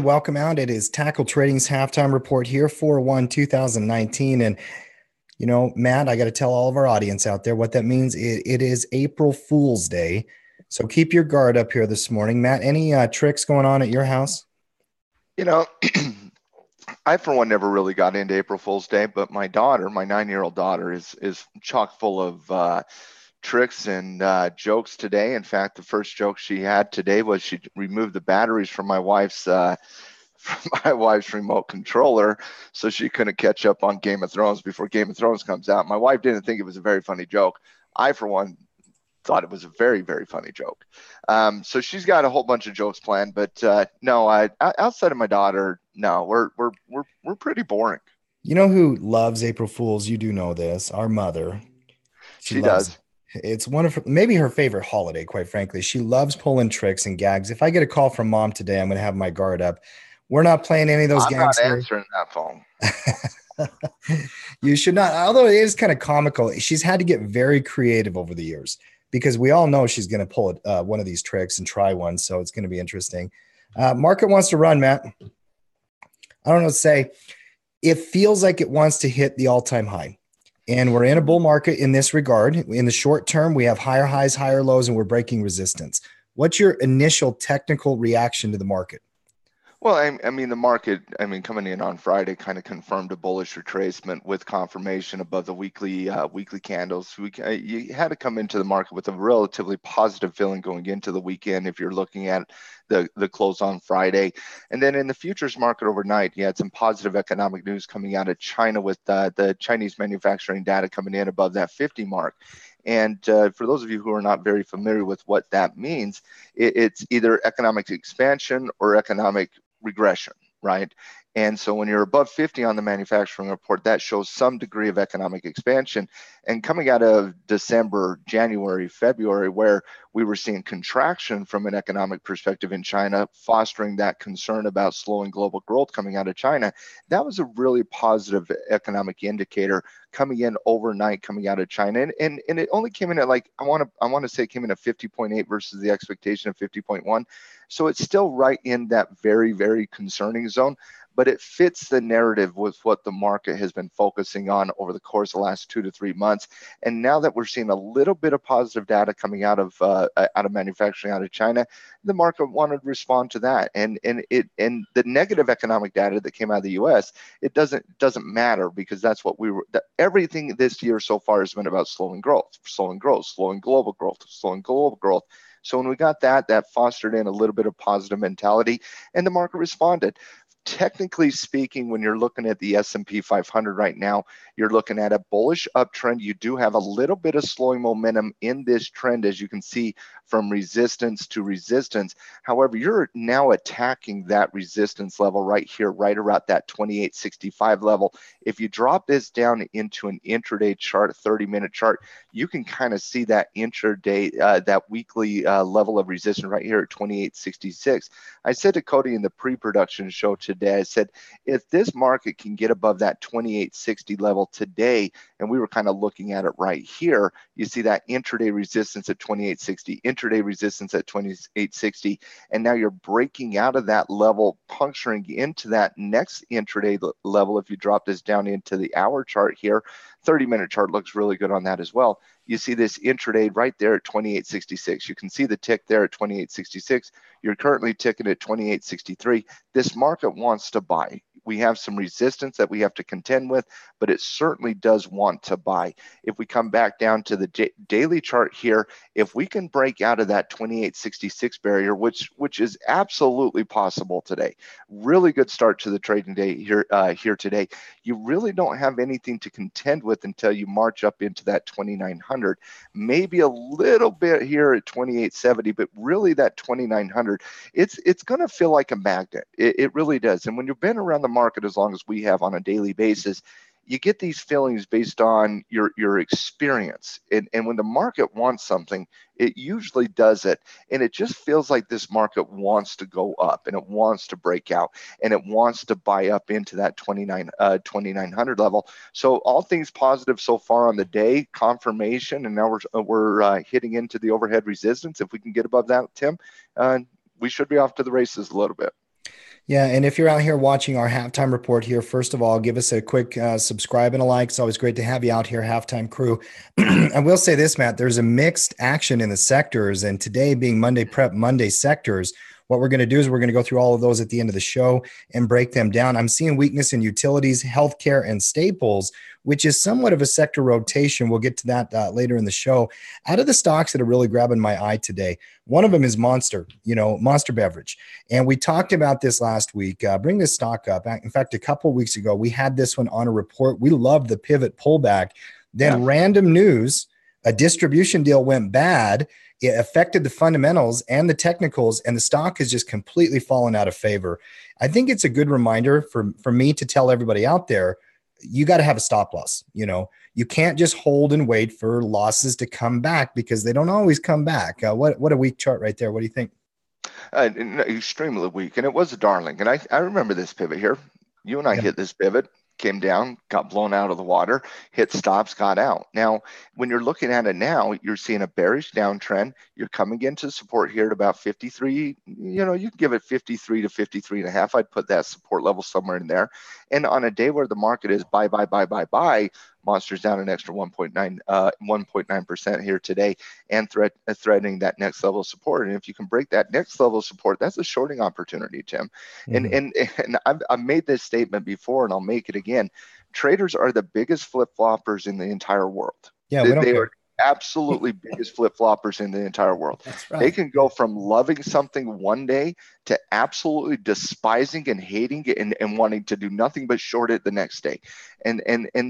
everyone. Welcome out. It is Tackle Trading's halftime report here for 1/2019. And, Matt, I got to tell all of our audience out there what that means. It is April Fool's Day. So keep your guard up here this morning. Matt, any tricks going on at your house? You know, I for one never really got into April Fool's Day, but my daughter, my 9-year-old daughter, is chock full of tricks and jokes today. In fact, the first joke she had today was she removed the batteries from my wife's from my wife's remote controller so she couldn't catch up on Game of Thrones before Game of Thrones comes out. My wife didn't think it was a very funny joke. I, for one, thought it was a very, very funny joke. So she's got a whole bunch of jokes planned, but no, outside of my daughter, no, we're pretty boring. You know who loves April Fools? You do know this. Our mother. She She loves it. does. It's one of maybe her favorite holiday, quite frankly. She loves pulling tricks and gags. If I get a call from mom today, I'm going to have my guard up. We're not playing any of those I'm not gags here. answering that phone. You should not, although it is kind of comical. She's had to get very creative over the years because we all know she's going to pull one of these tricks and try one. So it's going to be interesting. Market wants to run, Matt. I don't know what to say. It feels like it wants to hit the all-time high. And we're in a bull market in this regard. In the short term, we have higher highs, higher lows, and we're breaking resistance. What's your initial technical reaction to the market? Well, I mean, the market, coming in on Friday kind of confirmed a bullish retracement with confirmation above the weekly candles. You had to come into the market with a relatively positive feeling going into the weekend if you're looking at the close on Friday. And then in the futures market overnight, you had some positive economic news coming out of China with the Chinese manufacturing data coming in above that 50 mark. And for those of you who are not very familiar with what that means, it's either economic expansion or economic regression, right? And so when you're above 50 on the manufacturing report, that shows some degree of economic expansion. And coming out of December, January, February, where we were seeing contraction from an economic perspective in China, fostering that concern about slowing global growth coming out of China, that was a really positive economic indicator coming in overnight, coming out of China. And it only came in at I want to say it came in at 50.8 versus the expectation of 50.1. So it's still right in that very, very concerning zone, but it fits the narrative with what the market has been focusing on over the course of the last 2 to 3 months. And now that we're seeing a little bit of positive data coming out of manufacturing out of China, the market wanted to respond to that. And the negative economic data that came out of the U.S., it doesn't matter because that's what everything this year so far has been about slowing growth, slowing global growth, slowing global growth. So when we got that fostered in a little bit of positive mentality, and the market responded. Technically speaking, when you're looking at the S&P 500 right now, you're looking at a bullish uptrend. You do have a little bit of slowing momentum in this trend, as you can see from resistance to resistance. However, you're now attacking that resistance level right here, right around that 2865 level. If you drop this down into an intraday chart, a 30-minute chart, you can kind of see that intraday, that weekly level of resistance right here at 2866. I said to Cody in the pre-production show today, I said, if this market can get above that 2860 level today, and we were kind of looking at it right here, you see that intraday resistance at 2860, intraday resistance at 2860, and now you're breaking out of that level, puncturing into that next intraday level. If you drop this down into the hour chart here, 30-minute chart looks really good on that as well. You see this intraday right there at 2866. You can see the tick there at 2866. You're currently ticking at 2863. This market wants to buy. We have some resistance that we have to contend with, but it certainly does want to buy. If we come back down to the daily chart here, if we can break out of that 2866 barrier, which is absolutely possible today, really good start to the trading day here today. You really don't have anything to contend with until you march up into that 2900, maybe a little bit here at 2870, but really that 2900, it's going to feel like a magnet. It really does. And when you've been around the market as long as we have on a daily basis, you get these feelings based on your experience. And when the market wants something, it usually does it. And it just feels like this market wants to go up, and it wants to break out, and it wants to buy up into that 2900 level. So all things positive so far on the day, confirmation, and now we're hitting into the overhead resistance. If we can get above that, Tim, we should be off to the races a little bit. Yeah, and if you're out here watching our halftime report here, first of all, give us a quick subscribe and a like. It's always great to have you out here, halftime crew. I will say this, Matt, there's a mixed action in the sectors, and today being Monday Prep Monday sectors, what we're going to do is we're going to go through all of those at the end of the show and break them down. I'm seeing weakness in utilities, healthcare, and staples, which is somewhat of a sector rotation. We'll get to that later in the show. Out of the stocks that are really grabbing my eye today, one of them is Monster, Monster Beverage. And we talked about this last week. Bring this stock up. In fact, a couple of weeks ago, we had this one on a report. We loved the pivot pullback. Then random news, a distribution deal went bad. It affected the fundamentals and the technicals, and the stock has just completely fallen out of favor. I think it's a good reminder for me to tell everybody out there, you got to have a stop loss. You can't just hold and wait for losses to come back because they don't always come back. What a weak chart right there. What do you think? Extremely weak, and it was a darling. And I remember this pivot here. You and I hit this pivot, came down, got blown out of the water, hit stops, got out. Now, when you're looking at it now, you're seeing a bearish downtrend. You're coming into support here at about 53. You can give it 53 to 53 and a half. I'd put that support level somewhere in there. And on a day where the market is buy, Monster's down an extra 1.9% here today, and threatening that next level of support. And if you can break that next level of support, that's a shorting opportunity, Tim. And I've made this statement before, and I'll make it again. Traders are the biggest flip-floppers in the entire world. Yeah, they are absolutely biggest flip-floppers in the entire world. That's right. They can go from loving something one day to absolutely despising and hating it and wanting to do nothing but short it the next day. And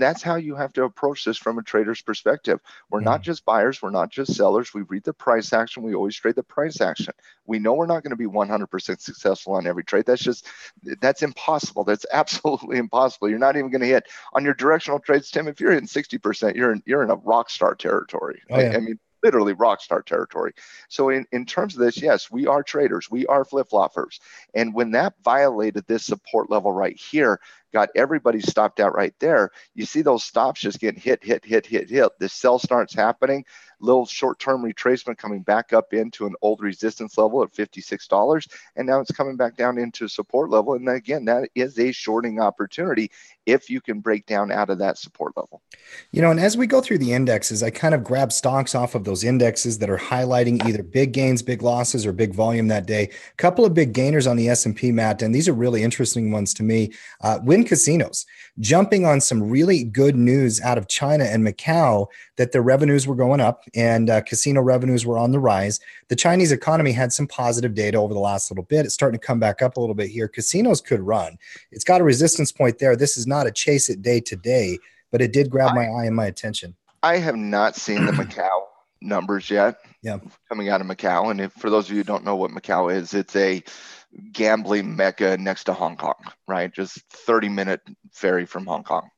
that's how you have to approach this from a trader's perspective. We're not just buyers. We're not just sellers. We read the price action. We always trade the price action. We know we're not going to be 100% successful on every trade. That's impossible. That's absolutely impossible. You're not even going to hit on your directional trades, Tim. If you're hitting 60%, you're in a rock star territory. Oh, yeah. I mean, literally rock star territory. So in terms of this, yes, we are traders. We are flip-floppers. And when that violated this support level right here, got everybody stopped out right there, you see those stops just getting hit. The sell starts happening. Little short-term retracement coming back up into an old resistance level at $56. And now it's coming back down into support level. And again, that is a shorting opportunity if you can break down out of that support level. And as we go through the indexes, I kind of grab stocks off of those indexes that are highlighting either big gains, big losses, or big volume that day. A couple of big gainers on the S&P, Matt, and these are really interesting ones to me. Wynn Casinos jumping on some really good news out of China and Macau that their revenues were going up and casino revenues were on the rise. The Chinese economy had some positive data over the last little bit. It's starting to come back up a little bit here. Casinos could run. It's got a resistance point there. This is not a chase it day to day, but it did grab my eye and my attention. I have not seen the Macau numbers yet coming out of Macau. And for those of you who don't know what Macau is, it's a gambling mecca next to Hong Kong, right? Just 30-minute ferry from Hong Kong.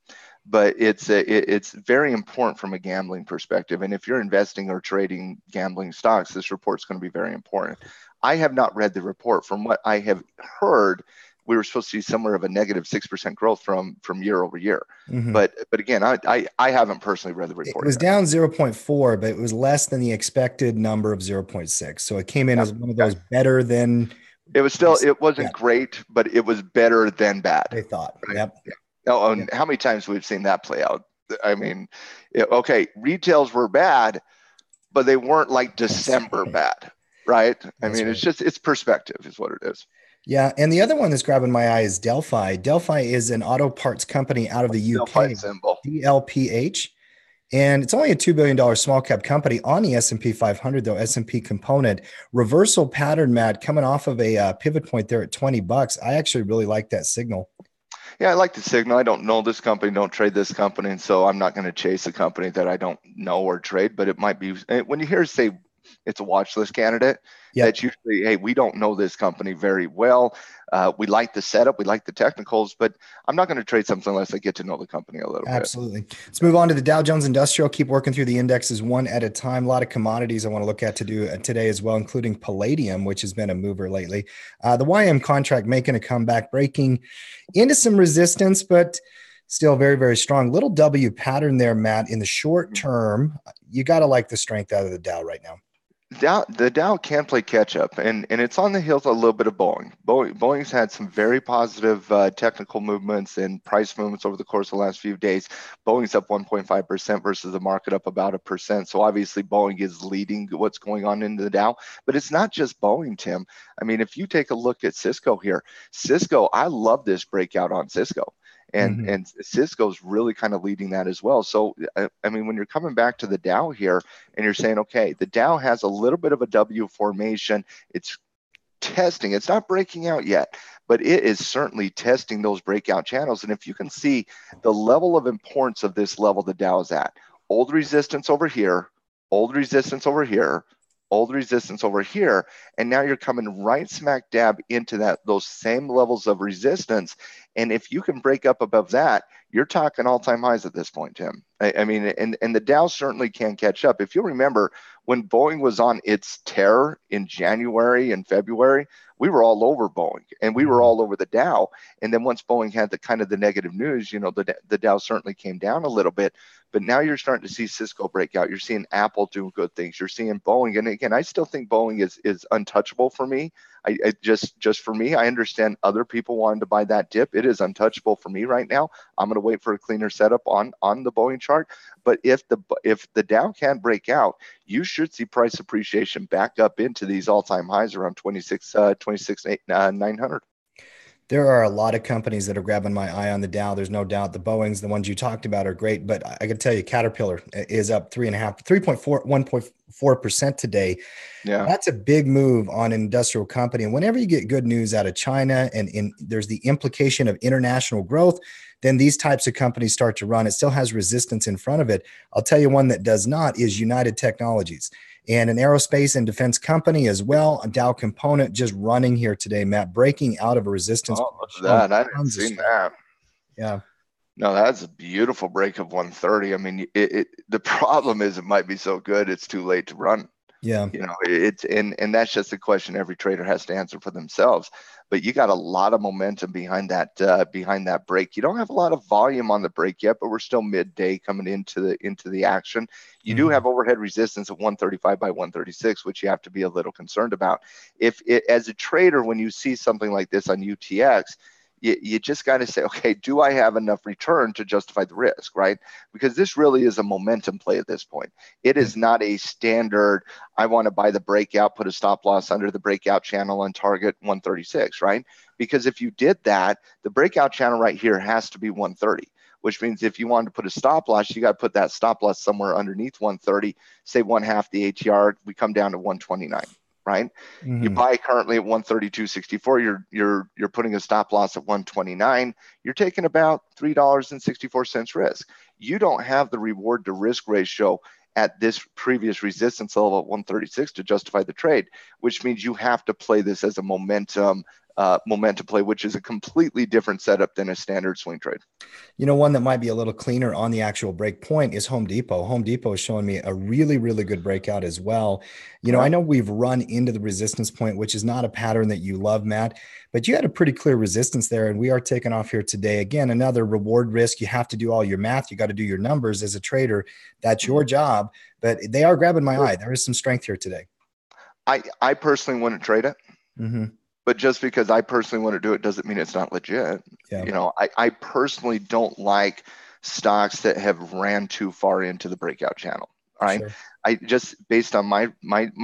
But it's very important from a gambling perspective. And if you're investing or trading gambling stocks, this report's going to be very important. I have not read the report. From what I have heard, we were supposed to see somewhere of a negative 6% growth from year over year. But again, I haven't personally read the report. It was down 0.4, but it was less than the expected number of 0.6. So it came in as one of those better than. It wasn't great, but it was better than bad. They thought. Right? Yep. Yeah. Oh, and how many times we've seen that play out? I mean, retails were bad, but they weren't like December bad, right? It's perspective is what it is. Yeah, and the other one that's grabbing my eye is Delphi. Delphi is an auto parts company out of the UK, Delphi symbol. DLPH, and it's only a $2 billion small cap company on the S&P 500, though, S&P component. Reversal pattern, Matt, coming off of a pivot point there at $20. I actually really like that signal. Yeah, I like the signal. I don't know this company, don't trade this company, and so I'm not going to chase a company that I don't know or trade, but it might be, when you hear say it's a watch list candidate, that's usually, hey, we don't know this company very well. We like the setup, we like the technicals, but I'm not going to trade something unless I get to know the company a little bit. Absolutely. Let's move on to the Dow Jones Industrial. Keep working through the indexes one at a time. A lot of commodities I want to look at today as well, including palladium, which has been a mover lately. The YM contract making a comeback, breaking into some resistance, but still very, very strong. Little W pattern there, Matt. In the short term, you got to like the strength out of the Dow right now. The Dow can play catch up, and it's on the heels of a little bit of Boeing. Boeing's had some very positive technical movements and price movements over the course of the last few days. Boeing's up 1.5% versus the market up about 1%. So obviously Boeing is leading what's going on in the Dow, but it's not just Boeing, Tim. I mean, if you take a look at Cisco here, Cisco, I love this breakout on Cisco. And Cisco's really kind of leading that as well. So, I mean, when you're coming back to the Dow here and you're saying, okay, the Dow has a little bit of a W formation. It's testing. It's not breaking out yet, but it is certainly testing those breakout channels. And if you can see the level of importance of this level the Dow is at, old resistance over here, old resistance over here, old resistance over here, and now you're coming right smack dab into those same levels of resistance. And if you can break up above that, you're talking all-time highs at this point, Tim. I mean, and the Dow certainly can catch up. If you remember, when Boeing was on its tear in January and February, we were all over Boeing and we were all over the Dow. And then once Boeing had the kind of the negative news, you know, the Dow certainly came down a little bit. But now you're starting to see Cisco break out. You're seeing Apple doing good things. You're seeing Boeing. And again, I still think Boeing is untouchable for me. I just for me, I understand other people wanting to buy that dip. It is untouchable for me right now. I'm going to wait for a cleaner setup on the Boeing chart. But if the Dow can break out, you should see price appreciation back up into these all-time highs around 900. There are a lot of companies that are grabbing my eye on the Dow. There's no doubt the Boeings, the ones you talked about, are great, but I can tell you Caterpillar is up 1.4% today. Yeah. That's a big move on an industrial company. And whenever you get good news out of China and there's the implication of international growth, then these types of companies start to run. It still has resistance in front of it. I'll tell you one that does not is United Technologies, and an aerospace and defense company as well. A Dow component just running here today, Matt, breaking out of a resistance. Oh, look at that. I didn't see that. Yeah. No, that's a beautiful break of 130. I mean, the problem is it might be so good it's too late to run. Yeah. You know, it's and that's just a question every trader has to answer for themselves. But you got a lot of momentum behind that break. You don't have a lot of volume on the break yet, but we're still midday coming into the action. You do have overhead resistance at 135 by 136, which you have to be a little concerned about. As a trader, when you see something like this on UTX, you just got to say, okay, do I have enough return to justify the risk, right? Because this really is a momentum play at this point. It is not a standard, I want to buy the breakout, put a stop loss under the breakout channel and target 136, right? Because if you did that, the breakout channel right here has to be 130, which means if you wanted to put a stop loss, you got to put that stop loss somewhere underneath 130, say 1/2 the ATR, we come down to 129. Right? You buy currently at 132.64. You're putting a stop loss at 129. You're taking about $3.64 risk. You don't have the reward to risk ratio at this previous resistance level at 136 to justify the trade, which means you have to play this as a momentum play, which is a completely different setup than a standard swing trade. You know, one that might be a little cleaner on the actual break point is Home Depot. Home Depot is showing me a really, really good breakout as well. You know, I know we've run into the resistance point, which is not a pattern that you love, Matt, but you had a pretty clear resistance there. And we are taking off here today. Again, another reward risk. You have to do all your math. You got to do your numbers as a trader. That's your job, but they are grabbing my eye. There is some strength here today. I personally wouldn't trade it. But just because I personally want to do it doesn't mean it's not legit. Yeah. You know, I personally don't like stocks that have ran too far into the breakout channel. All right. Sure. I just, based on my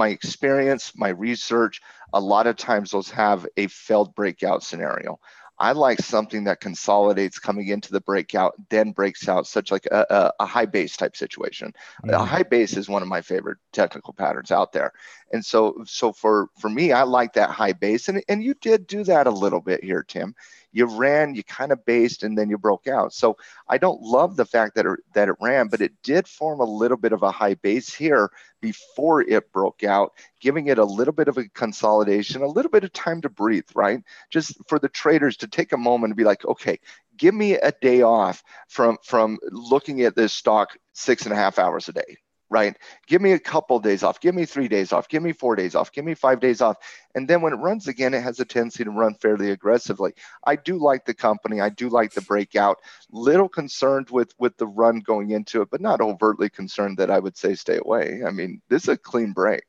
experience, my research, a lot of times those have a failed breakout scenario. I like something that consolidates coming into the breakout, then breaks out, such like a high base type situation. A high base is one of my favorite technical patterns out there. And so for me, I like that high base. And you did do that a little bit here, Tim. You ran, you kind of based, and then you broke out. So I don't love the fact that it ran, but it did form a little bit of a high base here before it broke out, giving it a little bit of a consolidation, a little bit of time to breathe, right? Just for the traders to take a moment and be like, okay, give me a day off from looking at this stock 6.5 hours a day. Right? Give me a couple of days off. Give me 3 days off. Give me 4 days off. Give me 5 days off. And then when it runs again, it has a tendency to run fairly aggressively. I do like the company. I do like the breakout. Little concerned with the run going into it, but not overtly concerned that I would say stay away. I mean, this is a clean break.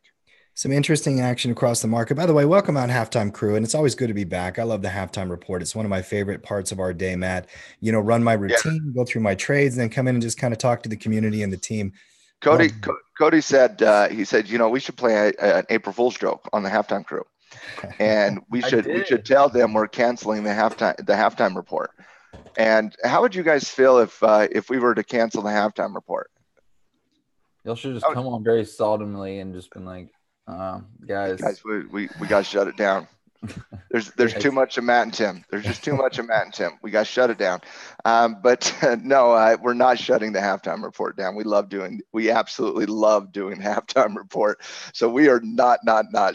Some interesting action across the market. By the way, welcome out halftime crew. And it's always good to be back. I love the halftime report. It's one of my favorite parts of our day, Matt. Run my Yeah. routine, go through my trades, and then come in and just kind of talk to the community and the team. Cody, Cody said, he said, we should play an April Fool's joke on the halftime crew, and we should tell them we're canceling the halftime report. And how would you guys feel if we were to cancel the halftime report? Y'all should just come on very solemnly and just been like, guys, we got to shut it down. There's too much of Matt and Tim. There's just too much of Matt and Tim. We got to shut it down. No, we're not shutting the halftime report down. We absolutely love doing halftime report. So we are not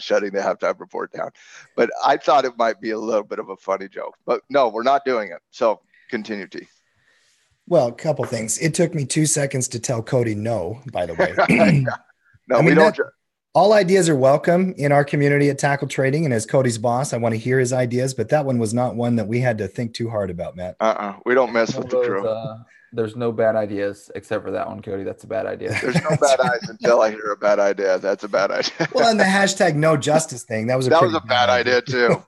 shutting the halftime report down. But I thought it might be a little bit of a funny joke. But no, we're not doing it. So continue, T. Well, a couple things. It took me 2 seconds to tell Cody no, by the way. No, we don't. All ideas are welcome in our community at Tackle Trading. And as Cody's boss, I want to hear his ideas, but that one was not one that we had to think too hard about, Matt. We don't mess with the crew. There's no bad ideas except for that one, Cody. That's a bad idea. There's no bad eyes until I hear a bad idea. That's a bad idea. Well, and the hashtag no justice thing, that was a bad idea too.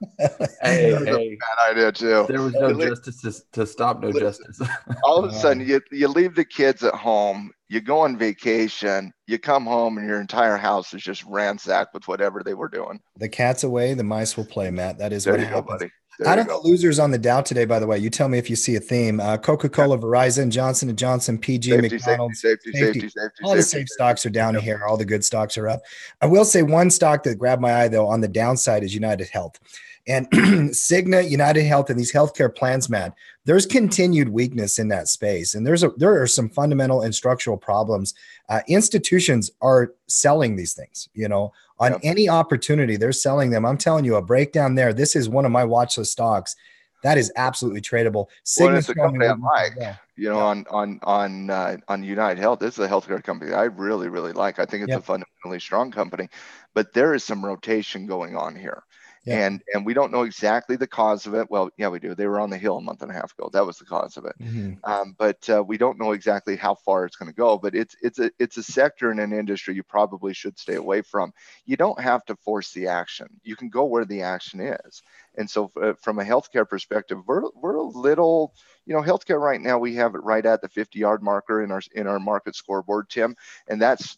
Hey, bad idea too. There was no justice to stop no justice. All of a sudden, you leave the kids at home, you go on vacation, you come home, and your entire house is just ransacked with whatever they were doing. The cat's away, the mice will play, Matt. That is there what you happens. go, buddy. Out of the losers on the Dow today, by the way, you tell me if you see a theme. Coca-Cola, Verizon, Johnson & Johnson, PG, McDonald's. Safety. All the safe stocks are down here. All the good stocks are up. I will say one stock that grabbed my eye, though, on the downside is United Health. And Cigna, United Health, and these healthcare plans, Matt, there's continued weakness in that space. And there are some fundamental and structural problems. Institutions are selling these things, on any opportunity, they're selling them. I'm telling you, a breakdown there. This is one of my watch list stocks that is absolutely tradable. Well, it's a company I like, on United Health. This is a healthcare company I really, really like. I think it's a fundamentally strong company, but there is some rotation going on here. Yeah. And we don't know exactly the cause of it. Well, yeah, we do. They were on the hill a month and a half ago. That was the cause of it. Mm-hmm. But we don't know exactly how far it's going to go. But it's a sector and an industry you probably should stay away from. You don't have to force the action. You can go where the action is. And so from a healthcare perspective, we're a little, healthcare right now, we have it right at the 50-yard marker in our market scoreboard, Tim. And that's,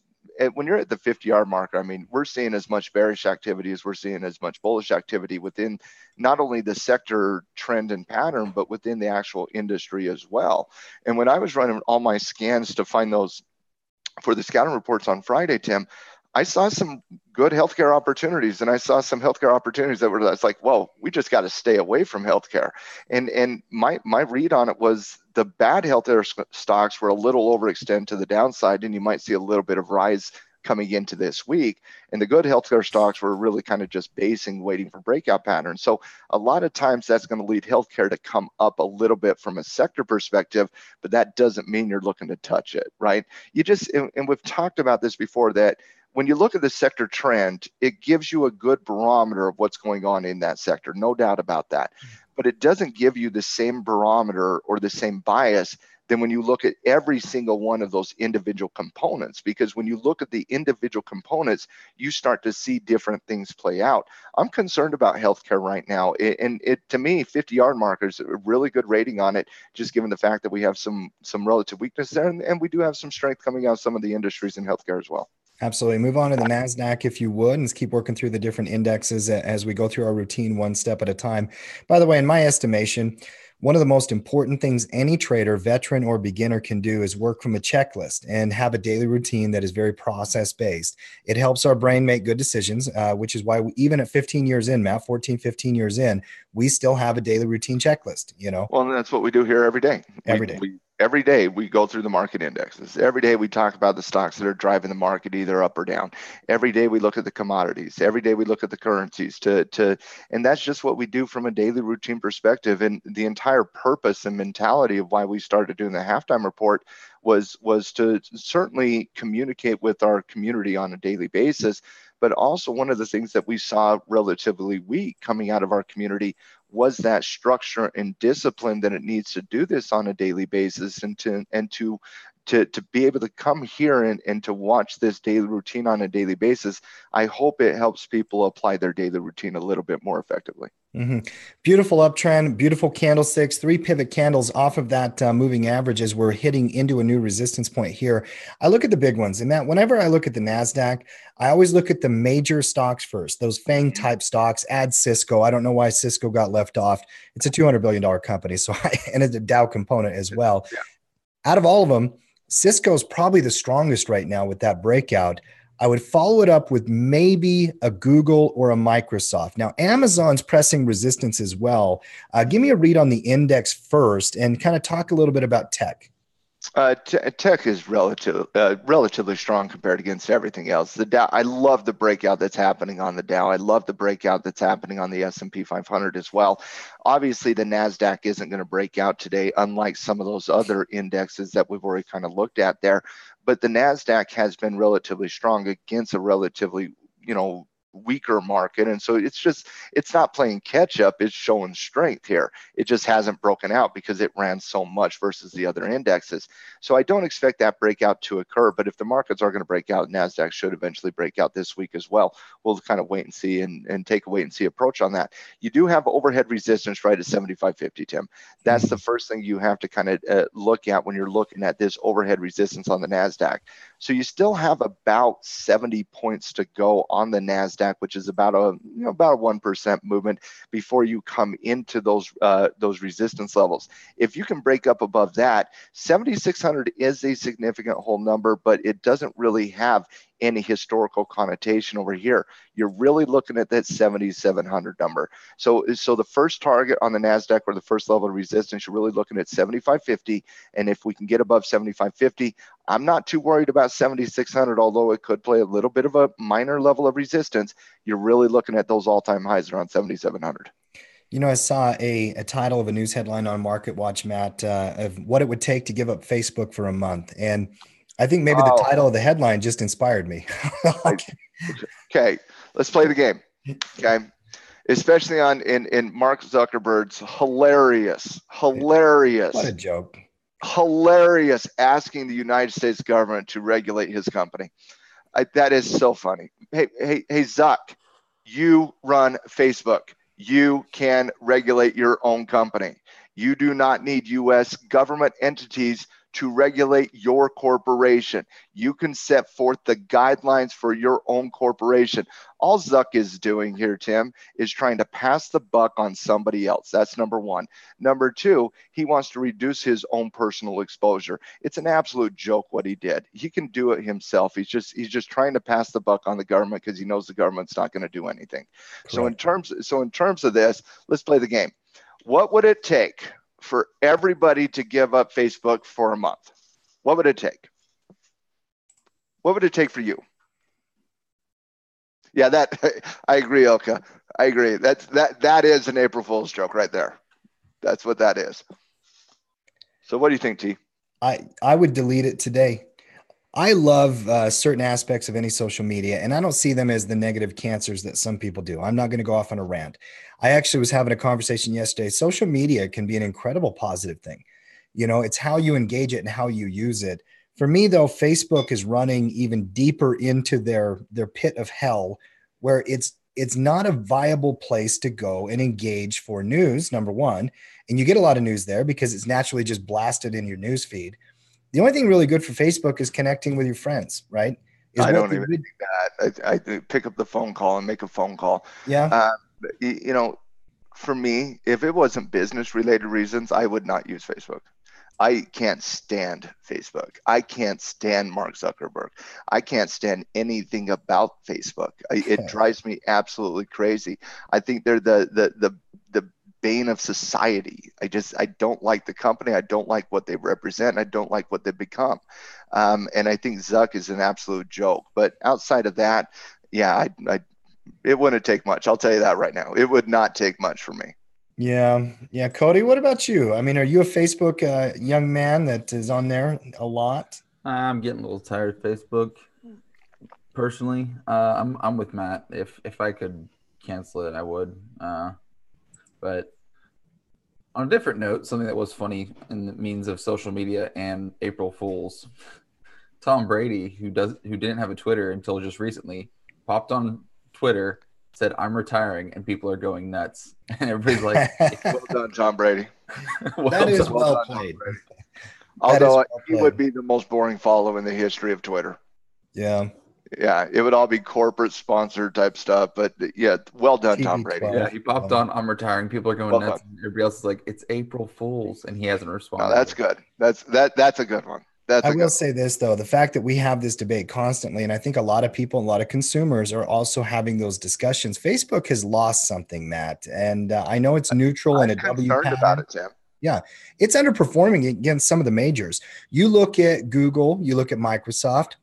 when you're at the 50-yard marker, I mean, we're seeing as much bearish activity as we're seeing as much bullish activity within not only the sector trend and pattern, but within the actual industry as well. And when I was running all my scans to find those for the scouting reports on Friday, Tim, I saw some good healthcare opportunities, and I saw some healthcare opportunities that's like, well, we just got to stay away from healthcare. And my read on it was the bad healthcare stocks were a little overextended to the downside, and you might see a little bit of rise coming into this week. And the good healthcare stocks were really kind of just basing, waiting for breakout patterns. So a lot of times that's going to lead healthcare to come up a little bit from a sector perspective, but that doesn't mean you're looking to touch it, right? And we've talked about this before, that when you look at the sector trend, it gives you a good barometer of what's going on in that sector, no doubt about that. But it doesn't give you the same barometer or the same bias than when you look at every single one of those individual components. Because when you look at the individual components, you start to see different things play out. I'm concerned about healthcare right now. And to me, 50-yard markers, a really good rating on it, just given the fact that we have some relative weakness there. And we do have some strength coming out of some of the industries in healthcare as well. Absolutely. Move on to the NASDAQ if you would, and let's keep working through the different indexes as we go through our routine one step at a time. By the way, in my estimation, one of the most important things any trader, veteran or beginner, can do is work from a checklist and have a daily routine that is very process-based. It helps our brain make good decisions, which is why even at 15 years in, Matt, 14, 15 years in, we still have a daily routine checklist, Well, and that's what we do here every day. Every day we go through the market indexes. Every day we talk about the stocks that are driving the market either up or down. Every day we look at the commodities. Every day we look at the currencies and that's just what we do from a daily routine perspective. And the entire purpose and mentality of why we started doing the halftime report was to certainly communicate with our community on a daily basis. But also one of the things that we saw relatively weak coming out of our community was that structure and discipline that it needs to do this on a daily basis and to to be able to come here and to watch this daily routine on a daily basis, I hope it helps people apply their daily routine a little bit more effectively. Beautiful uptrend, beautiful candlesticks, 3 pivot candles off of that moving average as we're hitting into a new resistance point here. I look at the big ones, and Matt, whenever I look at the NASDAQ, I always look at the major stocks first, those FANG type stocks. Add Cisco. I don't know why Cisco got left off. It's a $200 billion company, and it's a Dow component as well. Yeah. Out of all of them, Cisco's probably the strongest right now with that breakout. I would follow it up with maybe a Google or a Microsoft. Now, Amazon's pressing resistance as well. Give me a read on the index first and kind of talk a little bit about tech. Tech is relatively strong compared against everything else. The Dow, I love the breakout that's happening on the Dow. I love the breakout that's happening on the S&P 500 as well. Obviously, the NASDAQ isn't going to break out today, unlike some of those other indexes that we've already kind of looked at there. But the NASDAQ has been relatively strong against a relatively, weaker market, and so it's not playing catch up, it's showing strength here. It just hasn't broken out because it ran so much versus the other indexes. So I don't expect that breakout to occur, but if the markets are going to break out, NASDAQ should eventually break out this week as well. We'll kind of wait and see and take a wait and see approach on that. You do have overhead resistance right at 75.50, Tim. That's the first thing you have to kind of look at when you're looking at this overhead resistance on the NASDAQ. So you still have about 70 points to go on the NASDAQ, which is about a 1% movement before you come into those resistance levels. If you can break up above that, 7,600 is a significant whole number, but it doesn't really have any historical connotation over here. You're really looking at that 7,700 number. So the first target on the NASDAQ, or the first level of resistance, you're really looking at 75.50. And if we can get above 75.50, I'm not too worried about 7,600, although it could play a little bit of a minor level of resistance. You're really looking at those all-time highs around 7,700. I saw a title of a news headline on Market Watch, Matt, of what it would take to give up Facebook for a month. And I think maybe the title of the headline just inspired me. Okay, let's play the game. Okay, especially in Mark Zuckerberg's hilarious, What a joke. hilarious asking the United States government to regulate his company. That is so funny. Hey, Zuck, you run Facebook. You can regulate your own company. You do not need U.S. government entities to regulate your corporation. You can set forth the guidelines for your own corporation. All Zuck is doing here, Tim, is trying to pass the buck on somebody else. That's number one. Number two, he wants to reduce his own personal exposure. It's an absolute joke what he did. He can do it himself. He's just trying to pass the buck on the government because he knows the government's not going to do anything. Correct. So in terms of this, let's play the game. What would it take for everybody to give up Facebook for a month? What would it take? What would it take for you? Yeah, I agree, Ilka. I agree. That is an April Fool's joke right there. That's what that is. So what do you think, T? I would delete it today. I love certain aspects of any social media, and I don't see them as the negative cancers that some people do. I'm not going to go off on a rant. I actually was having a conversation yesterday. Social media can be an incredible positive thing. It's how you engage it and how you use it. For me, though, Facebook is running even deeper into their pit of hell, where it's not a viable place to go and engage for news, number one. And you get a lot of news there because it's naturally just blasted in your news feed. The only thing really good for Facebook is connecting with your friends, right? I don't even think that. I pick up the phone call and make a phone call. Yeah. For me, if it wasn't business related reasons, I would not use Facebook. I can't stand Facebook. I can't stand Mark Zuckerberg. I can't stand anything about Facebook. It drives me absolutely crazy. I think they're the bane of society. I don't like the company. I don't like what they represent. I don't like what they've become. And I think Zuck is an absolute joke. But outside of that, yeah, it wouldn't take much. I'll tell you that right now. It would not take much for me. Yeah. Cody, what about you? I mean, are you a Facebook young man that is on there a lot? I'm getting a little tired of Facebook. Personally, I'm with Matt. If I could cancel it, I would. But On a different note, something that was funny in the means of social media and April Fools, Tom Brady, who didn't have a Twitter until just recently, popped on Twitter, said, "I'm retiring," and people are going nuts. And everybody's like, Well done, Tom Brady. That is done. well played. Although he would be the most boring follow in the history of Twitter. Yeah. Yeah, it would all be corporate sponsored type stuff. But yeah, well done, Tom Brady. Yeah, he popped on, "I'm retiring." People are going nuts. And everybody else is like, "It's April Fools," and he hasn't responded. No, that's good. That's a good one. I will say this, though, the fact that we have this debate constantly, and I think a lot of people, a lot of consumers are also having those discussions. Facebook has lost something, Matt, and I know it's neutral and a W pattern. About it, Sam. Yeah, it's underperforming against some of the majors. You look at Google, you look at Microsoft,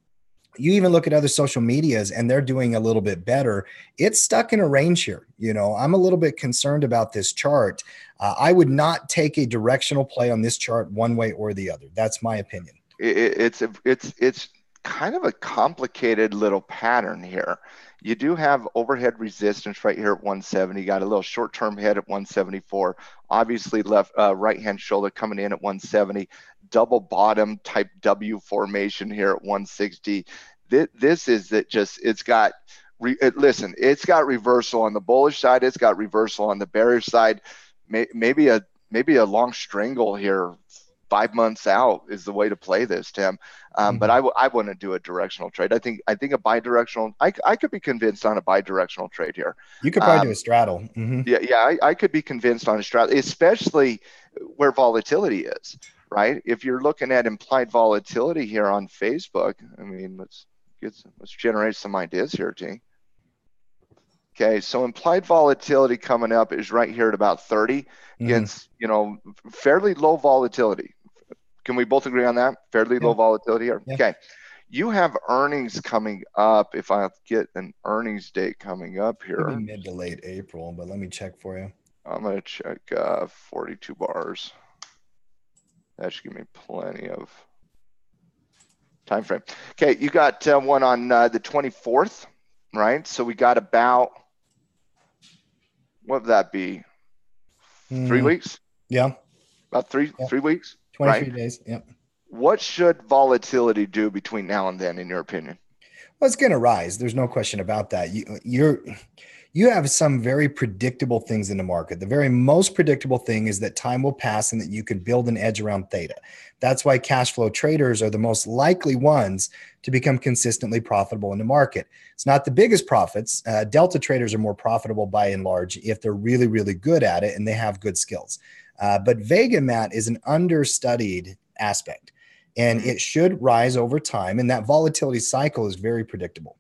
you even look at other social medias, and they're doing a little bit better. It's stuck in a range here. You know, I'm a little bit concerned about this chart. I would not take a directional play on this chart one way or the other. That's my opinion. It's kind of a complicated little pattern here. You do have overhead resistance right here at 170. You got a little short-term head at 174. Obviously, right-hand shoulder coming in at 170. Double bottom type W formation here at 160. This is that just it's got reversal on the bullish side. It's got reversal on the bearish side. Maybe a long strangle here. 5 months out is the way to play this, Tim. But I wouldn't do a directional trade. I think a bi-directional. I could be convinced on a bi-directional trade here. You could probably do a straddle. Yeah. I could be convinced on a straddle, especially where volatility is. Right. If you're looking at implied volatility here on Facebook, I mean, let's generate some ideas here, T. Okay, so implied volatility coming up is right here at about 30 against, fairly low volatility. Can we both agree on that? Fairly low volatility here. Yeah. Okay, you have earnings coming up. If I get an earnings date coming up here, maybe mid to late April, but let me check for you. I'm gonna check 42 bars. That should give me plenty of time frame. Okay, you got one on the 24th, right? So we got about, what would that be? 3 weeks? Yeah. About 3 weeks? 23 days. Yep. What should volatility do between now and then, in your opinion? Well, it's going to rise. There's no question about that. You have some very predictable things in the market. The very most predictable thing is that time will pass and that you can build an edge around theta. That's why cash flow traders are the most likely ones to become consistently profitable in the market. It's not the biggest profits. Delta traders are more profitable by and large if they're really, really good at it and they have good skills. But Vega, Matt, is an understudied aspect, and it should rise over time. And that volatility cycle is very predictable.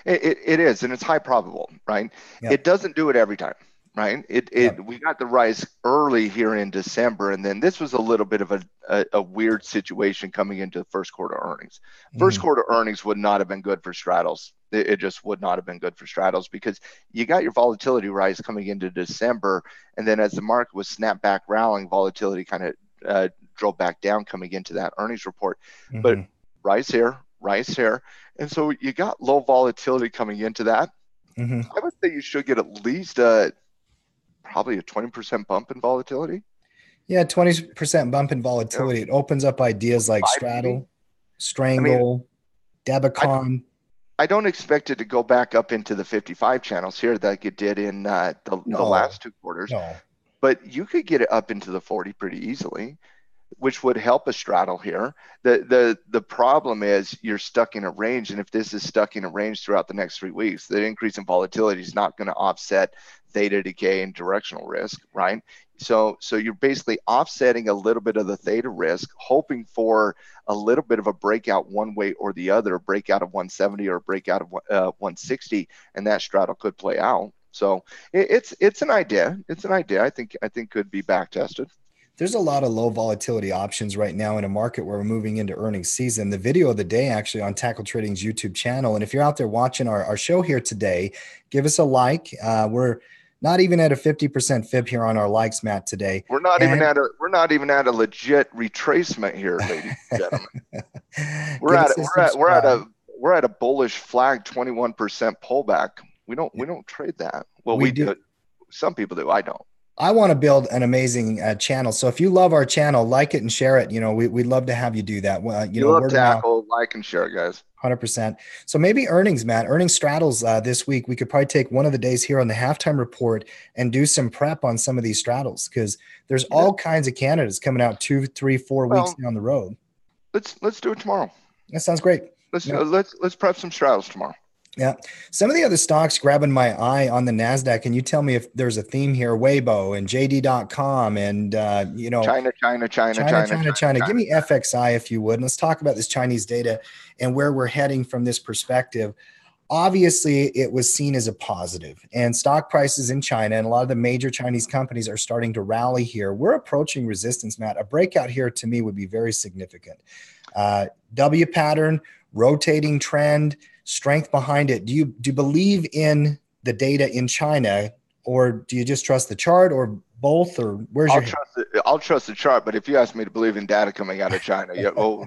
It is, and it's high probable, right? Yep. It doesn't do it every time, right? We got the rise early here in December, and then this was a little bit of a weird situation coming into the first quarter earnings. First quarter earnings would not have been good for straddles. It just would not have been good for straddles because you got your volatility rise coming into December, and then as the market was snap back rallying, volatility kind of drove back down coming into that earnings report. But rise here. And so you got low volatility coming into that. I would say you should get at least probably a 20% bump in volatility. Yeah, 20% bump in volatility. It opens up ideas like straddle, strangle, Debicon. I don't expect it to go back up into the 55 channels here like it did in the last 2 quarters. No. But you could get it up into the 40 pretty easily, which would help a straddle here. The problem is you're stuck in a range, and if this is stuck in a range throughout the next 3 weeks, the increase in volatility is not going to offset theta decay and directional risk, right? So you're basically offsetting a little bit of the theta risk, hoping for a little bit of a breakout one way or the other, a breakout of 170 or a breakout of 160, and that straddle could play out. So it's an idea. It's an idea. I think could be back tested. There's a lot of low volatility options right now in a market where we're moving into earnings season. The video of the day actually on Tackle Trading's YouTube channel. And if you're out there watching our show here today, give us a like. We're not even at a 50% fib here on our likes, Matt, today. We're not even at a legit retracement here, ladies and gentlemen. We're at a bullish flag 21% pullback. We don't trade that. Well, we do. Some people do. I don't. I want to build an amazing channel. So if you love our channel, like it and share it. We'd love to have you do that. Well, You love word of mouth. tackle, like and share, guys. 100%. So maybe earnings, Matt, earnings straddles this week. We could probably take one of the days here on the halftime report and do some prep on some of these straddles because there's all kinds of candidates coming out 2, 3, 4 weeks down the road. Let's do it tomorrow. That sounds great. Let's prep some straddles tomorrow. Yeah. Some of the other stocks grabbing my eye on the NASDAQ, and you tell me if there's a theme here, Weibo and JD.com and, China. Give me FXI if you would. And let's talk about this Chinese data and where we're heading from this perspective. Obviously, it was seen as a positive, and stock prices in China and a lot of the major Chinese companies are starting to rally here. We're approaching resistance, Matt. A breakout here to me would be very significant. W pattern, rotating trend, strength behind it. Do you believe in the data in China, or do you just trust the chart, or both, or where's your head? I'll trust the chart, but if you ask me to believe in data coming out of China, no.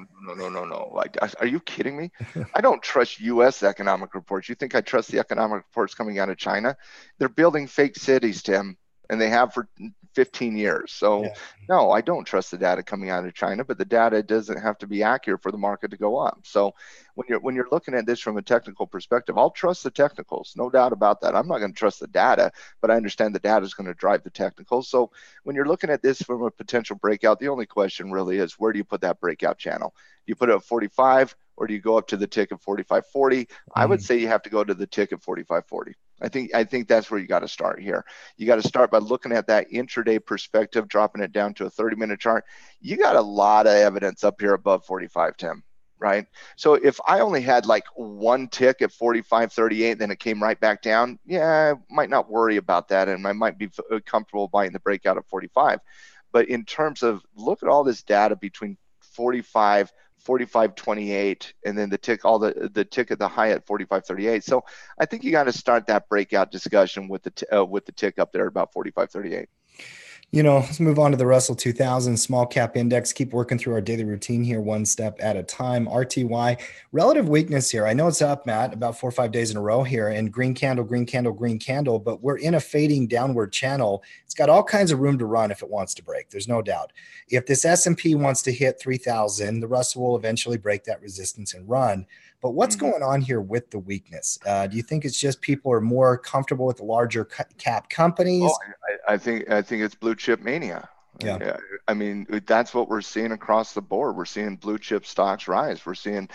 Like, are you kidding me? I don't trust U.S. economic reports. You think I trust the economic reports coming out of China? They're building fake cities, Tim, and they have for 15 years. So no, I don't trust the data coming out of China, but the data doesn't have to be accurate for the market to go up. So when you're looking at this from a technical perspective, I'll trust the technicals, no doubt about that. I'm not going to trust the data, but I understand the data is going to drive the technicals. So when you're looking at this from a potential breakout, the only question really is, where do you put that breakout channel? Do you put it at 45, or do you go up to the tick of 45.40? I would say you have to go to the tick of 45.40. I think that's where you got to start here. You got to start by looking at that intraday perspective, dropping it down to a 30-minute chart. You got a lot of evidence up here above 45, Tim, right? So if I only had like one tick at 45.38, then it came right back down, I might not worry about that, and I might be comfortable buying the breakout at 45. But in terms of, look at all this data between 45.28, and then the tick, the tick at the high at 45.38. So I think you got to start that breakout discussion with the tick up there at about 45.38. Let's move on to the Russell 2000 small cap index. Keep working through our daily routine here, one step at a time. RTY, relative weakness here. I know it's up, Matt, about 4 or 5 days in a row here, and green candle, but we're in a fading downward channel. It's got all kinds of room to run if it wants to break. There's no doubt. If this S&P wants to hit 3,000, the Russell will eventually break that resistance and run. But what's going on here with the weakness? Do you think it's just people are more comfortable with the larger cap companies? I think it's blue chip mania. Yeah. I mean, that's what we're seeing across the board. We're seeing blue chip stocks rise. We're seeing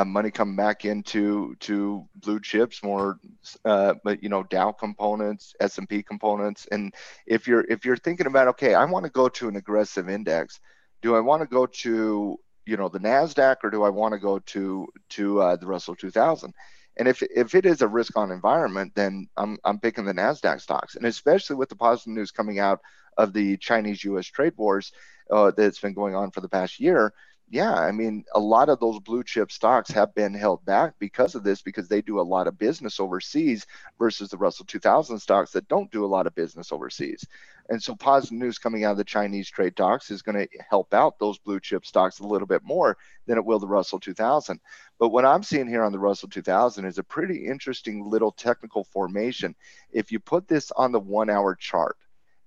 money come back into blue chips more, but Dow components, S&P components. And if you're thinking about, okay, I want to go to an aggressive index, do I want to go to the NASDAQ, or do I want to go to the Russell 2000? And if it is a risk on environment, then I'm picking the NASDAQ stocks. And especially with the positive news coming out of the Chinese-U.S. trade wars that's been going on for the past year, I mean, a lot of those blue chip stocks have been held back because of this, because they do a lot of business overseas versus the Russell 2000 stocks that don't do a lot of business overseas. And so positive news coming out of the Chinese trade talks is going to help out those blue chip stocks a little bit more than it will the Russell 2000. But what I'm seeing here on the Russell 2000 is a pretty interesting little technical formation. If you put this on the 1 hour chart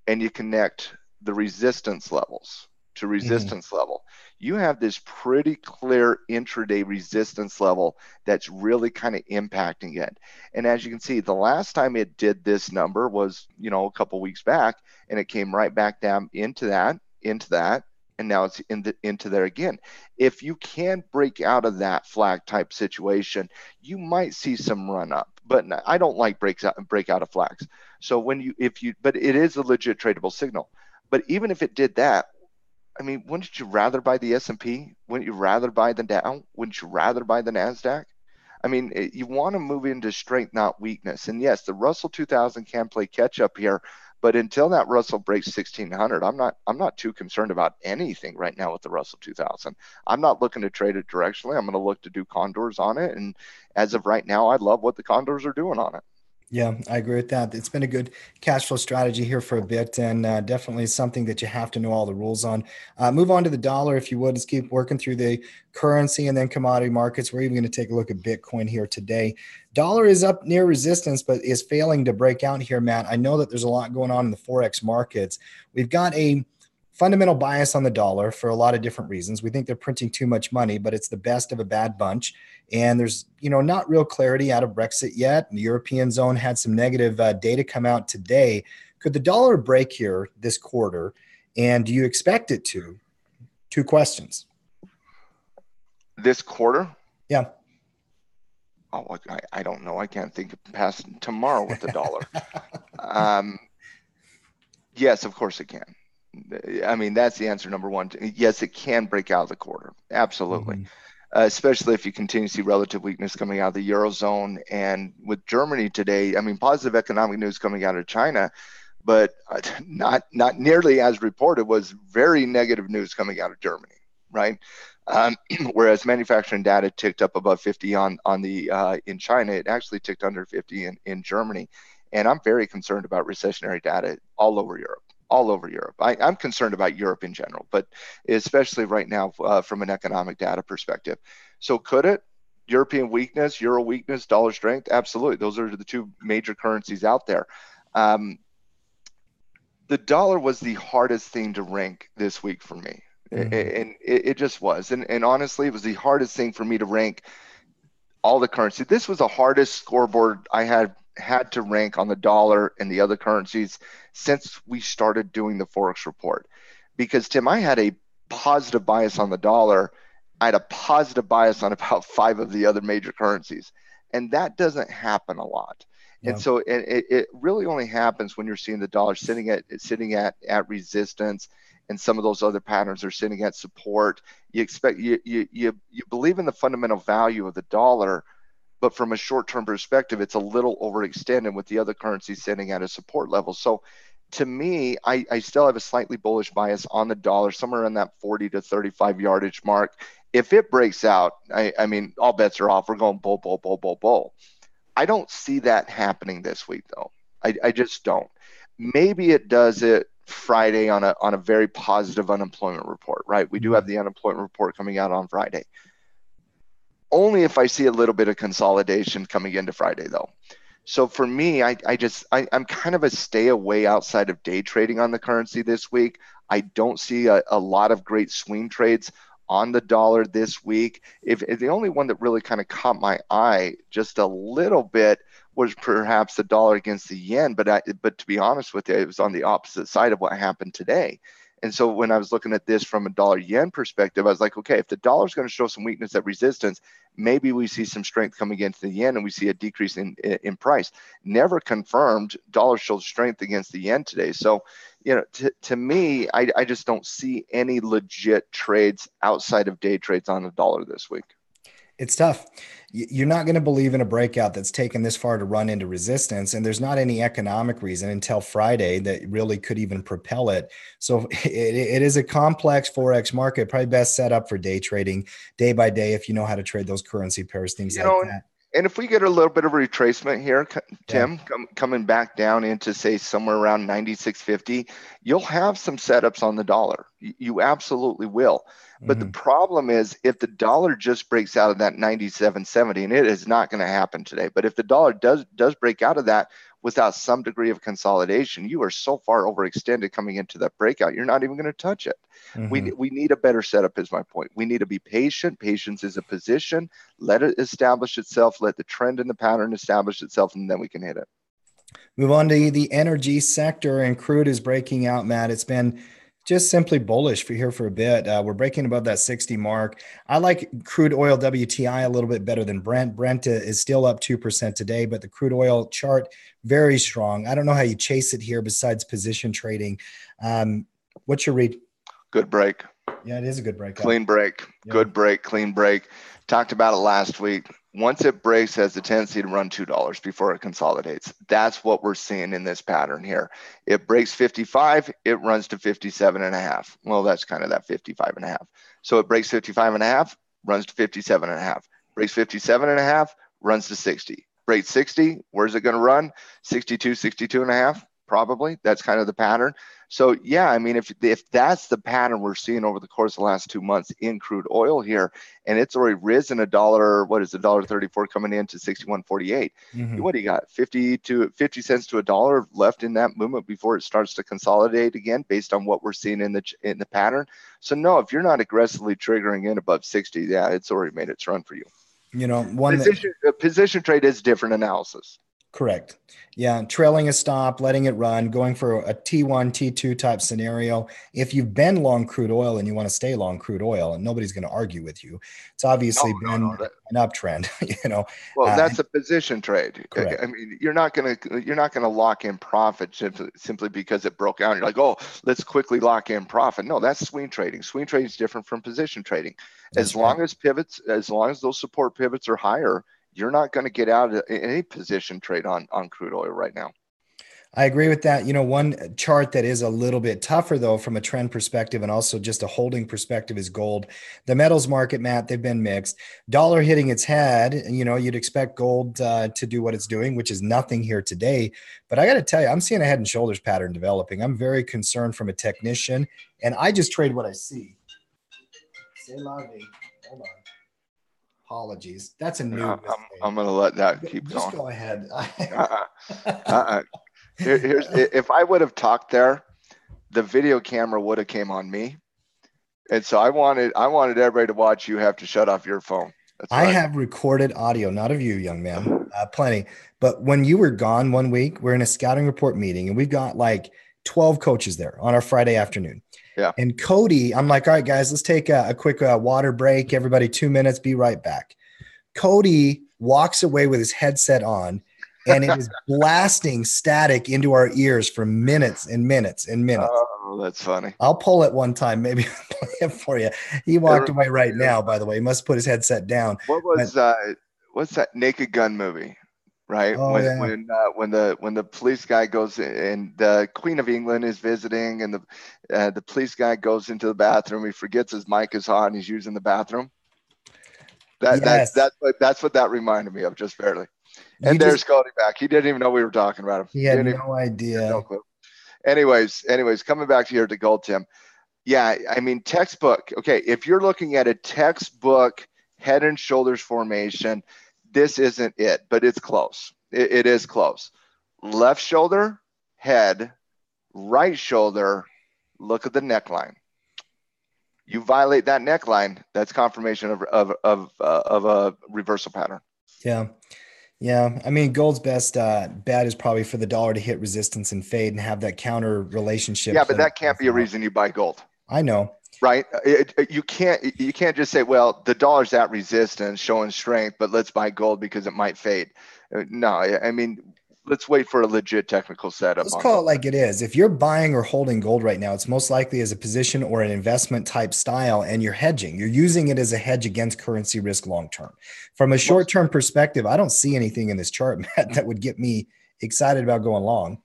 and you connect the resistance levels to resistance level, you have this pretty clear intraday resistance level that's really kind of impacting it. And as you can see, the last time it did this number was, a couple weeks back, and it came right back down into that, and now it's into there again. If you can break out of that flag type situation, you might see some run up. But I don't like breakout of flags. So but it is a legit tradable signal. But even if it did that, I mean, wouldn't you rather buy the S&P? Wouldn't you rather buy the Dow? Wouldn't you rather buy the NASDAQ? I mean, you want to move into strength, not weakness. And yes, the Russell 2000 can play catch up here, but until that Russell breaks 1600, I'm not too concerned about anything right now with the Russell 2000. I'm not looking to trade it directionally. I'm going to look to do condors on it. And as of right now, I love what the condors are doing on it. Yeah, I agree with that. It's been a good cash flow strategy here for a bit, and definitely something that you have to know all the rules on. Move on to the dollar, if you would. Let's keep working through the currency and then commodity markets. We're even going to take a look at Bitcoin here today. Dollar is up near resistance, but is failing to break out here, Matt. I know that there's a lot going on in the Forex markets. We've got a fundamental bias on the dollar for a lot of different reasons. We think they're printing too much money, but it's the best of a bad bunch. And there's, not real clarity out of Brexit yet. The European zone had some negative data come out today. Could the dollar break here this quarter? And do you expect it to? Two questions. This quarter? Yeah. Oh, I don't know. I can't think past tomorrow with the dollar. Yes, of course it can. I mean, that's the answer, number one. Yes, it can break out of the quarter. Absolutely. Mm-hmm. Especially if you continue to see relative weakness coming out of the Eurozone. And with Germany today, I mean, positive economic news coming out of China, but not nearly as reported, was very negative news coming out of Germany, right? Whereas manufacturing data ticked up above 50 on the in China, it actually ticked under 50 in Germany. And I'm very concerned about recessionary data all over Europe. I'm concerned about Europe in general, but especially right now from an economic data perspective. So could it? European weakness, Euro weakness, dollar strength? Absolutely. Those are the two major currencies out there. The dollar was the hardest thing to rank this week for me. Mm-hmm. And it just was. And honestly, it was the hardest thing for me to rank all the currency. This was the hardest scoreboard I had to rank on the dollar and the other currencies since we started doing the Forex report. Because, Tim, I had a positive bias on the dollar. I had a positive bias on about 5 of the other major currencies. And that doesn't happen a lot. Yeah. And so it really only happens when you're seeing the dollar sitting at resistance, and some of those other patterns are sitting at support. You expect you believe in the fundamental value of the dollar, but from a short-term perspective, it's a little overextended with the other currencies sitting at a support level. So to me, I still have a slightly bullish bias on the dollar, somewhere in that 40 to 35 yardage mark. If it breaks out, I mean, all bets are off. We're going bull, bull, bull, bull, bull. I don't see that happening this week, though. I just don't. Maybe it does it Friday on a very positive unemployment report, right? We do have the unemployment report coming out on Friday. Only if I see a little bit of consolidation coming into Friday, though. So for me, I'm kind of a stay away outside of day trading on the currency this week. I don't see a lot of great swing trades on the dollar this week. If the only one that really kind of caught my eye just a little bit was perhaps the dollar against the yen, but to be honest with you, it was on the opposite side of what happened today. And so when I was looking at this from a dollar yen perspective, I was like, okay, if the dollar is going to show some weakness at resistance, maybe we see some strength coming into the yen and we see a decrease in price. Never confirmed. Dollar showed strength against the yen today. So, to me, I just don't see any legit trades outside of day trades on the dollar this week. It's tough. You're not going to believe in a breakout that's taken this far to run into resistance. And there's not any economic reason until Friday that really could even propel it. So it is a complex Forex market, probably best set up for day trading day by day if you know how to trade those currency pairs, things like that. And if we get a little bit of retracement here, Tim, coming back down into, say, somewhere around 96.50, you'll have some setups on the dollar. You absolutely will. But the problem is, if the dollar just breaks out of that 97.70, and it is not going to happen today, but if the dollar does break out of that without some degree of consolidation, you are so far overextended coming into that breakout, you're not even going to touch it. We need a better setup is my point. We need to be patient. Patience is a position. Let it establish itself. Let the trend and the pattern establish itself, and then we can hit it. Move on to the energy sector, and crude is breaking out, Matt. It's been just simply bullish for a bit. We're breaking above that 60 mark. I like crude oil WTI a little bit better than Brent. Brent is still up 2% today, but the crude oil chart, very strong. I don't know how you chase it here besides position trading. What's your read? Good break. Yeah, it is a good break. Clean break. Yeah. Good break, clean break. Talked about it last week. Once it breaks, it has the tendency to run $2 before it consolidates. That's what we're seeing in this pattern here. It breaks 55, it runs to 57.5. Well, that's kind of that 55.5. So it breaks 55.5, runs to 57.5. Breaks 57.5, runs to 60. break 60. Where's it going to run? 62, 62 and a half, probably. That's kind of the pattern. So yeah, I mean, if that's the pattern we're seeing over the course of the last 2 months in crude oil here, and it's already risen $1, what is it, $1.34 coming into 61.48. What do you got? 50 cents to $1 left in that movement before it starts to consolidate again, based on what we're seeing in the pattern. So no, if you're not aggressively triggering in above 60, yeah, it's already made its run for you. You know, position trade is different analysis. Correct. Yeah. Trailing a stop, letting it run, going for a T1, T2 type scenario. If you've been long crude oil and you want to stay long crude oil, and nobody's going to argue with you, it's obviously been an uptrend, you know. Well, that's a position trade. Correct. I mean, you're not going to lock in profit simply because it broke out. You're like, oh, let's quickly lock in profit. No, that's swing trading. Swing trading is different from position trading. As long as those support pivots are higher, you're not going to get out of any position trade on crude oil right now. I agree with that. You know, one chart that is a little bit tougher, though, from a trend perspective and also just a holding perspective is gold. The metals market, Matt, they've been mixed. Dollar hitting its head. You know, you'd expect gold to do what it's doing, which is nothing here today. But I got to tell you, I'm seeing a head and shoulders pattern developing. I'm very concerned from a technician, and I just trade what I see. Say la vie. Hold on. Apologies. That's a new. I'm going to let that keep going. Just go ahead. If I would have talked there, the video camera would have came on me, and so I wanted everybody to watch. You have to shut off your phone. I have recorded audio, not of you, young man, plenty. But when you were gone one week, we're in a scouting report meeting, and we've got like 12 coaches there on our Friday afternoon. Yeah. And Cody, I'm like, all right, guys, let's take a quick water break. Everybody 2 minutes, be right back. Cody walks away with his headset on, and it is blasting static into our ears for minutes and minutes and minutes. Oh, that's funny. I'll pull it one time, maybe play it for you. He walked away right now, by the way. He must put his headset down. What's that Naked Gun movie? Right. Oh, when the police guy goes and the Queen of England is visiting, and the police guy goes into the bathroom. He forgets his mic is on. He's using the bathroom. That's what that reminded me of, just barely. And there's Cody back. He didn't even know we were talking about him. He had no idea. No clue. Anyways, coming back here to gold, Tim. Yeah, I mean, textbook. Okay, if you're looking at a textbook head and shoulders formation, this isn't it, but it's close. It is close. Left shoulder, head, right shoulder, look at the neckline. You violate that neckline, that's confirmation of a reversal pattern. Yeah. Yeah. I mean, gold's best bet is probably for the dollar to hit resistance and fade and have that counter relationship. Yeah, but that can't be a reason you buy gold. I know. Right. You can't just say, well, the dollar's at resistance showing strength, but let's buy gold because it might fade. No, I mean, let's wait for a legit technical setup. Let's call it like it is. If you're buying or holding gold right now, it's most likely as a position or an investment type style, and you're hedging. You're using it as a hedge against currency risk long term. From a short term perspective, I don't see anything in this chart, Matt, that would get me excited about going long.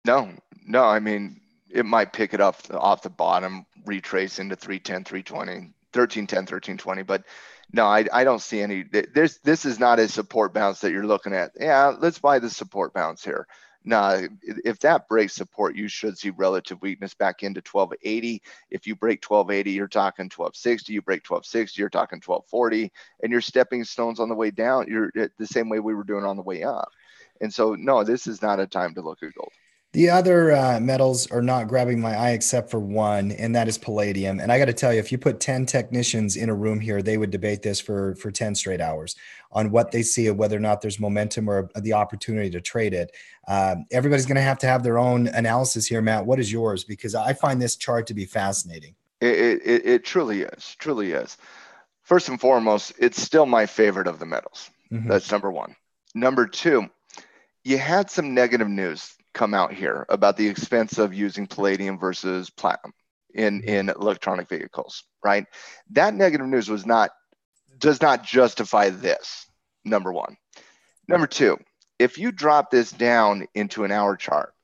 No. I mean, it might pick it up off the bottom, retrace into 310, 320, 1310, 1320, but no, I don't see any. This is not a support bounce that you're looking at. Yeah, let's buy the support bounce here. No, if that breaks support, you should see relative weakness back into 1280. If you break 1280, you're talking 1260. You break 1260, you're talking 1240, and you're stepping stones on the way down. You're the same way we were doing on the way up. And so, no, this is not a time to look at gold. The other metals are not grabbing my eye except for one, and that is palladium. And I got to tell you, if you put 10 technicians in a room here, they would debate this for 10 straight hours on what they see of whether or not there's momentum or the opportunity to trade it. Everybody's going to have their own analysis here. Matt, what is yours? Because I find this chart to be fascinating. It truly is. First and foremost, it's still my favorite of the metals. Mm-hmm. That's number one. Number two, you had some negative news come out here about the expense of using palladium versus platinum in electronic vehicles, right? That negative news does not justify this, number one. Number two, if you drop this down into an hour chart,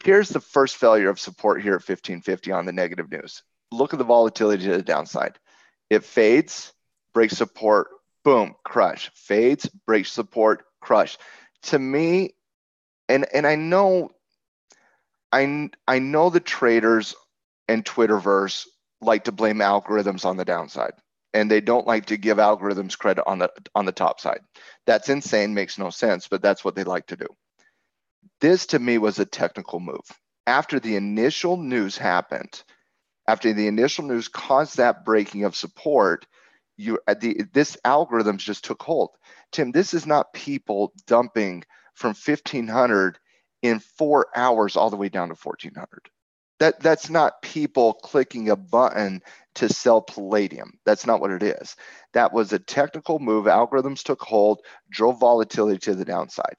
here's the first failure of support here at 1550 on the negative news. Look at the volatility to the downside. It fades, breaks support, boom, crush. Fades, breaks support, crushed. To me, and I know the traders and Twitterverse like to blame algorithms on the downside, and they don't like to give algorithms credit on the top side. That's insane, makes no sense, but that's what they like to do. This to me was a technical move. After the initial news happened, after the initial news caused that breaking of support, this algorithms just took hold. Tim, this is not people dumping from 1,500 in 4 hours all the way down to 1,400. That's not people clicking a button to sell palladium. That's not what it is. That was a technical move. Algorithms took hold, drove volatility to the downside.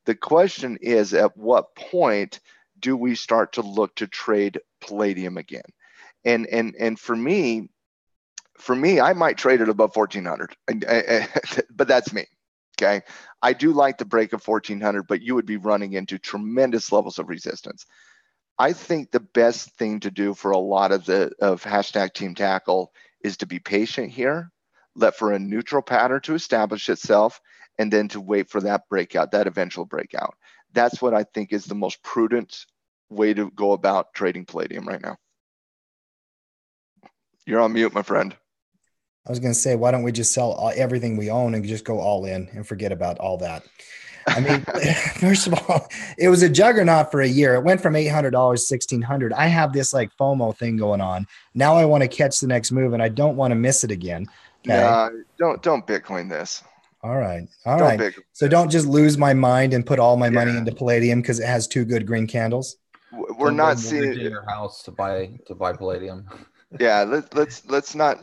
The question is, at what point do we start to look to trade palladium again? And for me, I might trade it above 1,400, but that's me. Okay, I do like the break of 1,400, but you would be running into tremendous levels of resistance. I think the best thing to do for a lot of hashtag Team Tackle is to be patient here, let for a neutral pattern to establish itself, and then to wait for that breakout, that eventual breakout. That's what I think is the most prudent way to go about trading palladium right now. You're on mute, my friend. I was going to say, why don't we just sell everything we own and just go all in and forget about all that? I mean, first of all, it was a juggernaut for a year. It went from $800 to $1,600. I have this like FOMO thing going on. Now I want to catch the next move and I don't want to miss it again. Okay? No, don't Bitcoin this. All right. So don't just lose my mind and put all my money into palladium because it has two good green candles. We're not seeing in your house to buy palladium. Yeah, let's not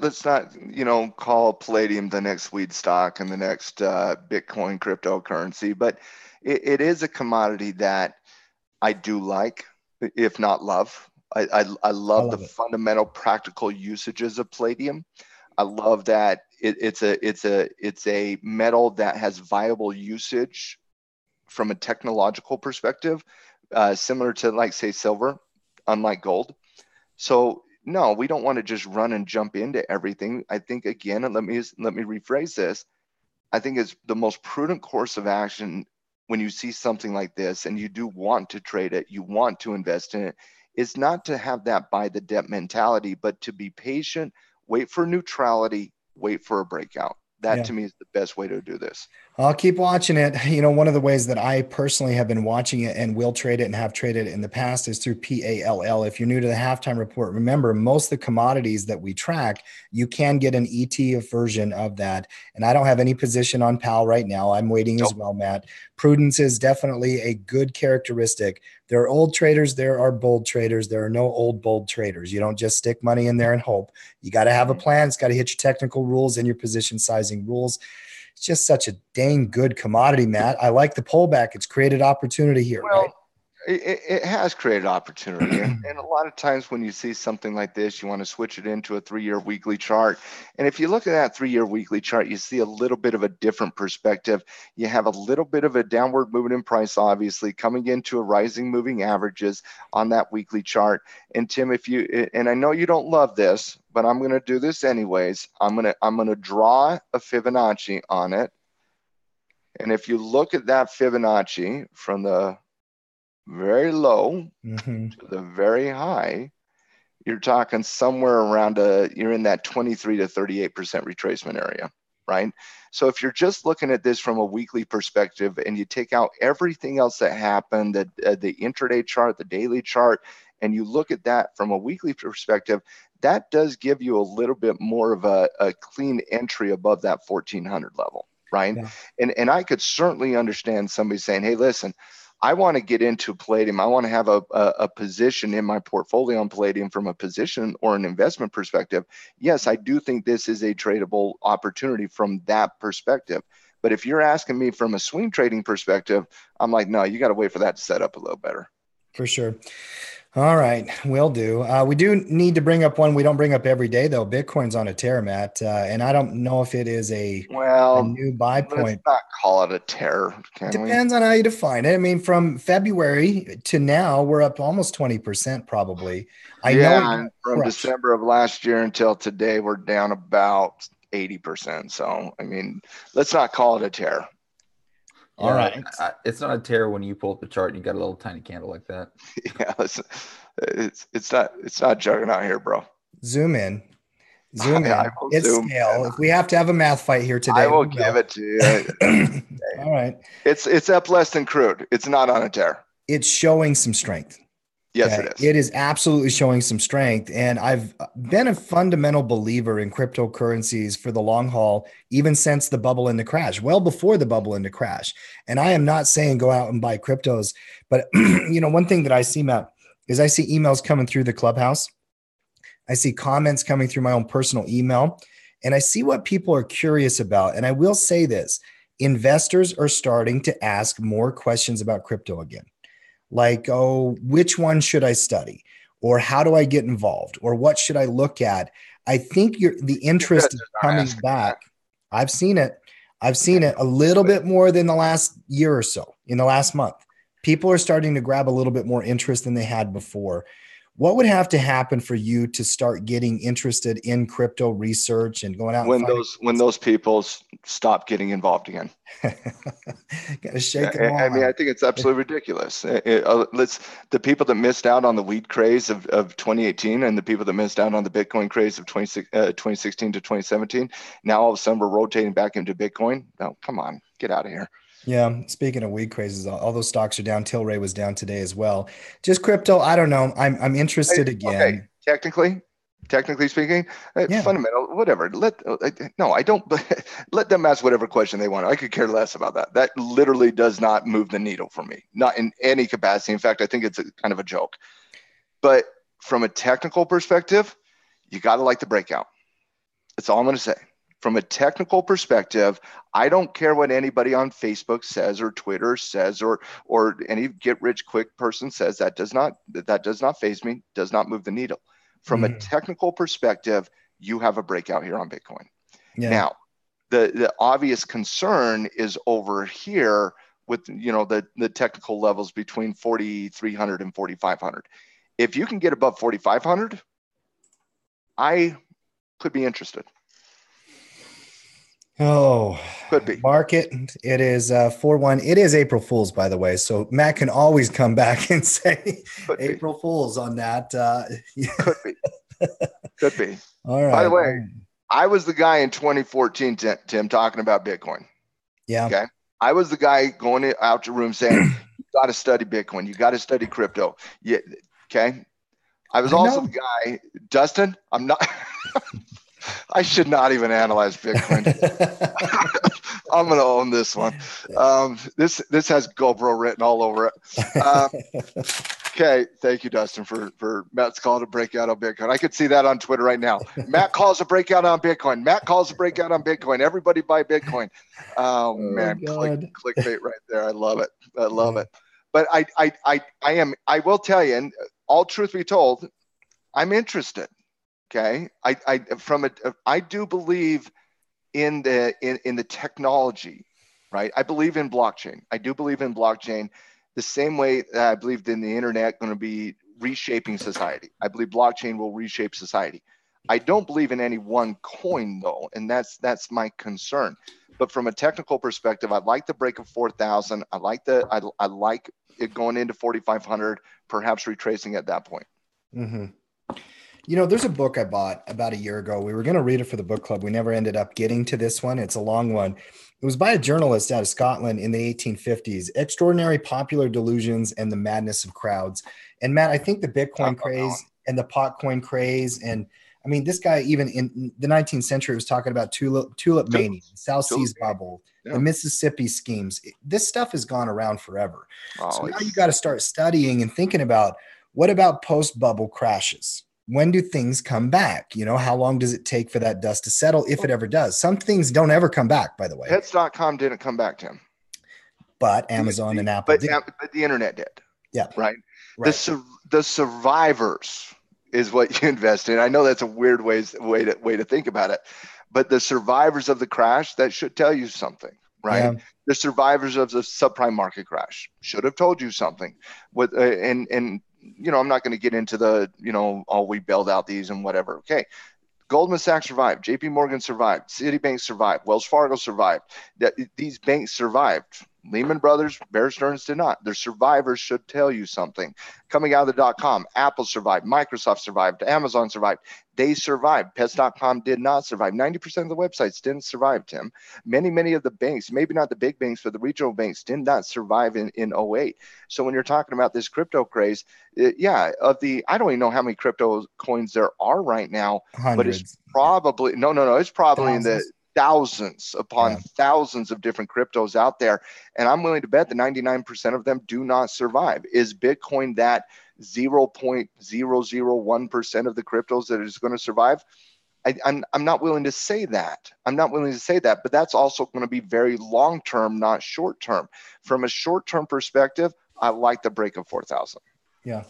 call palladium the next weed stock and the next Bitcoin cryptocurrency, but it is a commodity that I do like, if not love. I love the fundamental practical usages of palladium. I love that it's a metal that has viable usage from a technological perspective, similar to like say silver, unlike gold. So no, we don't want to just run and jump into everything. I think, again, and let me rephrase this. I think it's the most prudent course of action when you see something like this and you do want to trade it, you want to invest in it, is not to have that buy the dip mentality, but to be patient, wait for neutrality, wait for a breakout. That to me is the best way to do this. I'll keep watching it. You know, one of the ways that I personally have been watching it and will trade it and have traded it in the past is through PALL. If you're new to the halftime report, remember most of the commodities that we track, you can get an ETF version of that. And I don't have any position on PAL right now. I'm waiting as well, Matt. Prudence is definitely a good characteristic. There are old traders. There are bold traders. There are no old, bold traders. You don't just stick money in there and hope. You got to have a plan. It's got to hit your technical rules and your position sizing rules. It's just such a dang good commodity, Matt. I like the pullback. It's created opportunity here, right? It has created opportunity. And a lot of times when you see something like this, you want to switch it into a 3-year weekly chart. And if you look at that 3-year weekly chart, you see a little bit of a different perspective. You have a little bit of a downward movement in price, obviously, coming into a rising moving averages on that weekly chart. And Tim, and I know you don't love this, but I'm going to do this anyways. I'm going to draw a Fibonacci on it. And if you look at that Fibonacci from the very low to the very high, you're talking somewhere around you're in that 23 to 38% retracement area, right? So if you're just looking at this from a weekly perspective and you take out everything else that happened, the intraday chart, the daily chart, and you look at that from a weekly perspective, that does give you a little bit more of a clean entry above that 1,400 level, right? Yeah. And I could certainly understand somebody saying, hey, listen, I want to get into palladium. I want to have a position in my portfolio on palladium from a position or an investment perspective. Yes, I do think this is a tradable opportunity from that perspective. But if you're asking me from a swing trading perspective, I'm like, no, you got to wait for that to set up a little better. For sure. All right, will do. We do need to bring up one we don't bring up every day, though. Bitcoin's on a tear, Matt, and I don't know if it is a new buy point. Let's not call it a tear, Depends on how you define it. I mean, from February to now, we're up almost 20% probably. I know from December of last year until today, we're down about 80%. So, I mean, let's not call it a tear. All right. It's not a tear when you pull up the chart and you got a little tiny candle like that. Yeah, listen, it's not juggernaut here, bro. Zoom in. Zoom in. I will It's zoom scale. in. If we have to have a math fight here today, I will we give it to you. All right. It's up less than crude. It's not on a tear. It's showing some strength. Yes, Okay. it is. It is absolutely showing some strength. And I've been a fundamental believer in cryptocurrencies for the long haul, even since the bubble and the crash, well before the bubble and the crash. And I am not saying go out and buy cryptos, but one thing that I see, Matt, is I see emails coming through the clubhouse. I see comments coming through my own personal email, and I see what people are curious about. And I will say this, investors are starting to ask more questions about crypto again. Like, oh, which one should I study? Or how do I get involved? Or what should I look at? I think the interest is coming back. I've seen it. I've seen it a little bit more than the last year or so, in the last month. People are starting to grab a little bit more interest than they had before. What would have to happen for you to start getting interested in crypto research and going out when those people stop getting involved again? Gotta shake them all. I mean, I think it's absolutely ridiculous. The people that missed out on the weed craze of 2018 and the people that missed out on the Bitcoin craze of 2016 to 2017, now all of a sudden we're rotating back into Bitcoin. No, come on, get out of here. Yeah. Speaking of weed crazes, all those stocks are down. Tilray was down today as well. Just crypto. I don't know. I'm interested again. Okay. Technically speaking, fundamental, whatever. I don't let them ask whatever question they want. I could care less about that. That literally does not move the needle for me, not in any capacity. In fact, I think it's kind of a joke. But from a technical perspective, you got to like the breakout. That's all I'm going to say. From a technical perspective, I don't care what anybody on Facebook says or Twitter says or any get rich quick person says. That does not faze me, does not move the needle. From a technical perspective, you have a breakout here on Bitcoin. Yeah. Now, the obvious concern is over here with the technical levels between 4,300 and 4,500. If you can get above 4,500, I could be interested. Oh, could be. Market. It is 4-1. It is April Fool's, by the way. So Matt can always come back and say April Fool's on that. Could be. Could be. All right. By the way, I was the guy in 2014, Tim, talking about Bitcoin. Yeah. Okay. I was the guy going out to room saying, you got to study Bitcoin. You got to study crypto. Yeah. Okay. I was also the guy, Dustin, I'm not. I should not even analyze Bitcoin. I'm going to own this one. This has GoPro written all over it. Okay. Thank you, Dustin, for Matt's call to breakout on Bitcoin. I could see that on Twitter right now. Matt calls a breakout on Bitcoin. Matt calls a breakout on Bitcoin. Everybody buy Bitcoin. Oh man, clickbait right there. I love it. I love it. But I will tell you, and all truth be told, I'm interested. Okay. I do believe in the technology, right? I believe in blockchain. I do believe in blockchain the same way that I believed in the internet going to be reshaping society. I believe blockchain will reshape society. I don't believe in any one coin though. And that's my concern. But from a technical perspective, I like the break of 4,000. I like it going into 4,500, perhaps retracing at that point. Mm-hmm. There's a book I bought about a year ago. We were going to read it for the book club. We never ended up getting to this one. It's a long one. It was by a journalist out of Scotland in the 1850s, Extraordinary Popular Delusions and the Madness of Crowds. And Matt, I think the Bitcoin craze and the potcoin craze, and I mean, this guy, even in the 19th century, was talking about tulip mania, South Seas bubble, the Mississippi schemes. This stuff has gone around forever. So now you got to start studying and thinking about, what about post-bubble crashes? When do things come back? How long does it take for that dust to settle, if it ever does? Some things don't ever come back, by the way. Pets.com didn't come back, Tim. But Amazon and Apple did. But the internet did. Yeah. Right? The survivors is what you invest in. I know that's a weird way to think about it. But the survivors of the crash, that should tell you something, right? Yeah. The survivors of the subprime market crash should have told you something. I'm not going to get into the, we bailed out these and whatever. Okay. Goldman Sachs survived. JP Morgan survived. Citibank survived. Wells Fargo survived. These banks survived. Lehman Brothers, Bear Stearns did not. Their survivors should tell you something. Coming out of the .com, Apple survived, Microsoft survived, Amazon survived. They survived. Pets.com did not survive. 90% of the websites didn't survive, Tim. Many of the banks, maybe not the big banks, but the regional banks did not survive in 08. So when you're talking about this crypto craze, I don't even know how many crypto coins there are right now, Hundreds. but it's probably, it's probably Thousands. in the thousands upon thousands of different cryptos out there. And I'm willing to bet that 99% of them do not survive. Is Bitcoin that 0.001% of the cryptos that is going to survive? I'm not willing to say that. But that's also going to be very long-term, not short-term. From a short-term perspective, I like the break of 4,000. Yeah.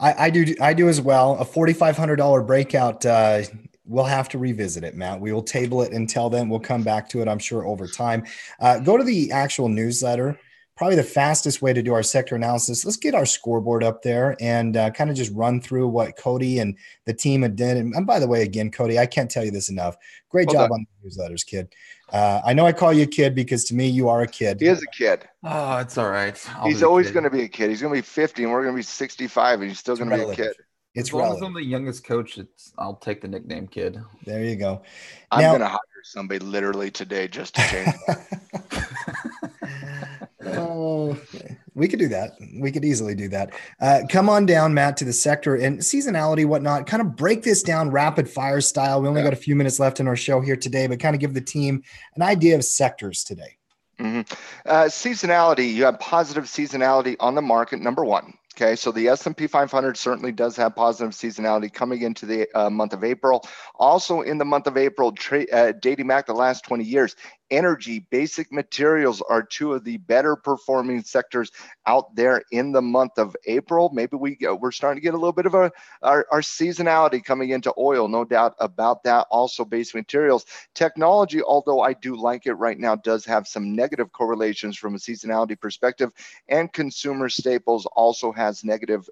I do as well. A $4,500 breakout. We'll have to revisit it, Matt. We will table it until then. We'll come back to it, I'm sure, over time. Go to the actual newsletter. Probably the fastest way to do our sector analysis. Let's get our scoreboard up there and kind of just run through what Cody and the team had did. And by the way, again, Cody, I can't tell you this enough. Great job on the newsletters, kid. I know I call you a kid because to me, you are a kid. He is a kid. Oh, it's all right. He's always going to be a kid. He's going to be 50 and we're going to be 65 and he's still going to be a kid. As long as I'm the youngest coach, I'll take the nickname kid. There you go. I'm going to hire somebody literally today just to change that. Oh, we could do that. We could easily do that. Come on down, Matt, to the sector and seasonality, whatnot. Kind of break this down rapid fire style. We only got a few minutes left in our show here today, but kind of give the team an idea of sectors today. Seasonality, you have positive seasonality on the market, number one. Okay, so the S&P 500 certainly does have positive seasonality coming into the month of April. Also in the month of April, dating back the last 20 years, energy, basic materials are two of the better performing sectors out there in the month of April. Maybe we're starting to get a little bit of our seasonality coming into oil, no doubt about that. Also basic materials. Technology, although I do like it right now, does have some negative correlations from a seasonality perspective, and consumer staples also has negative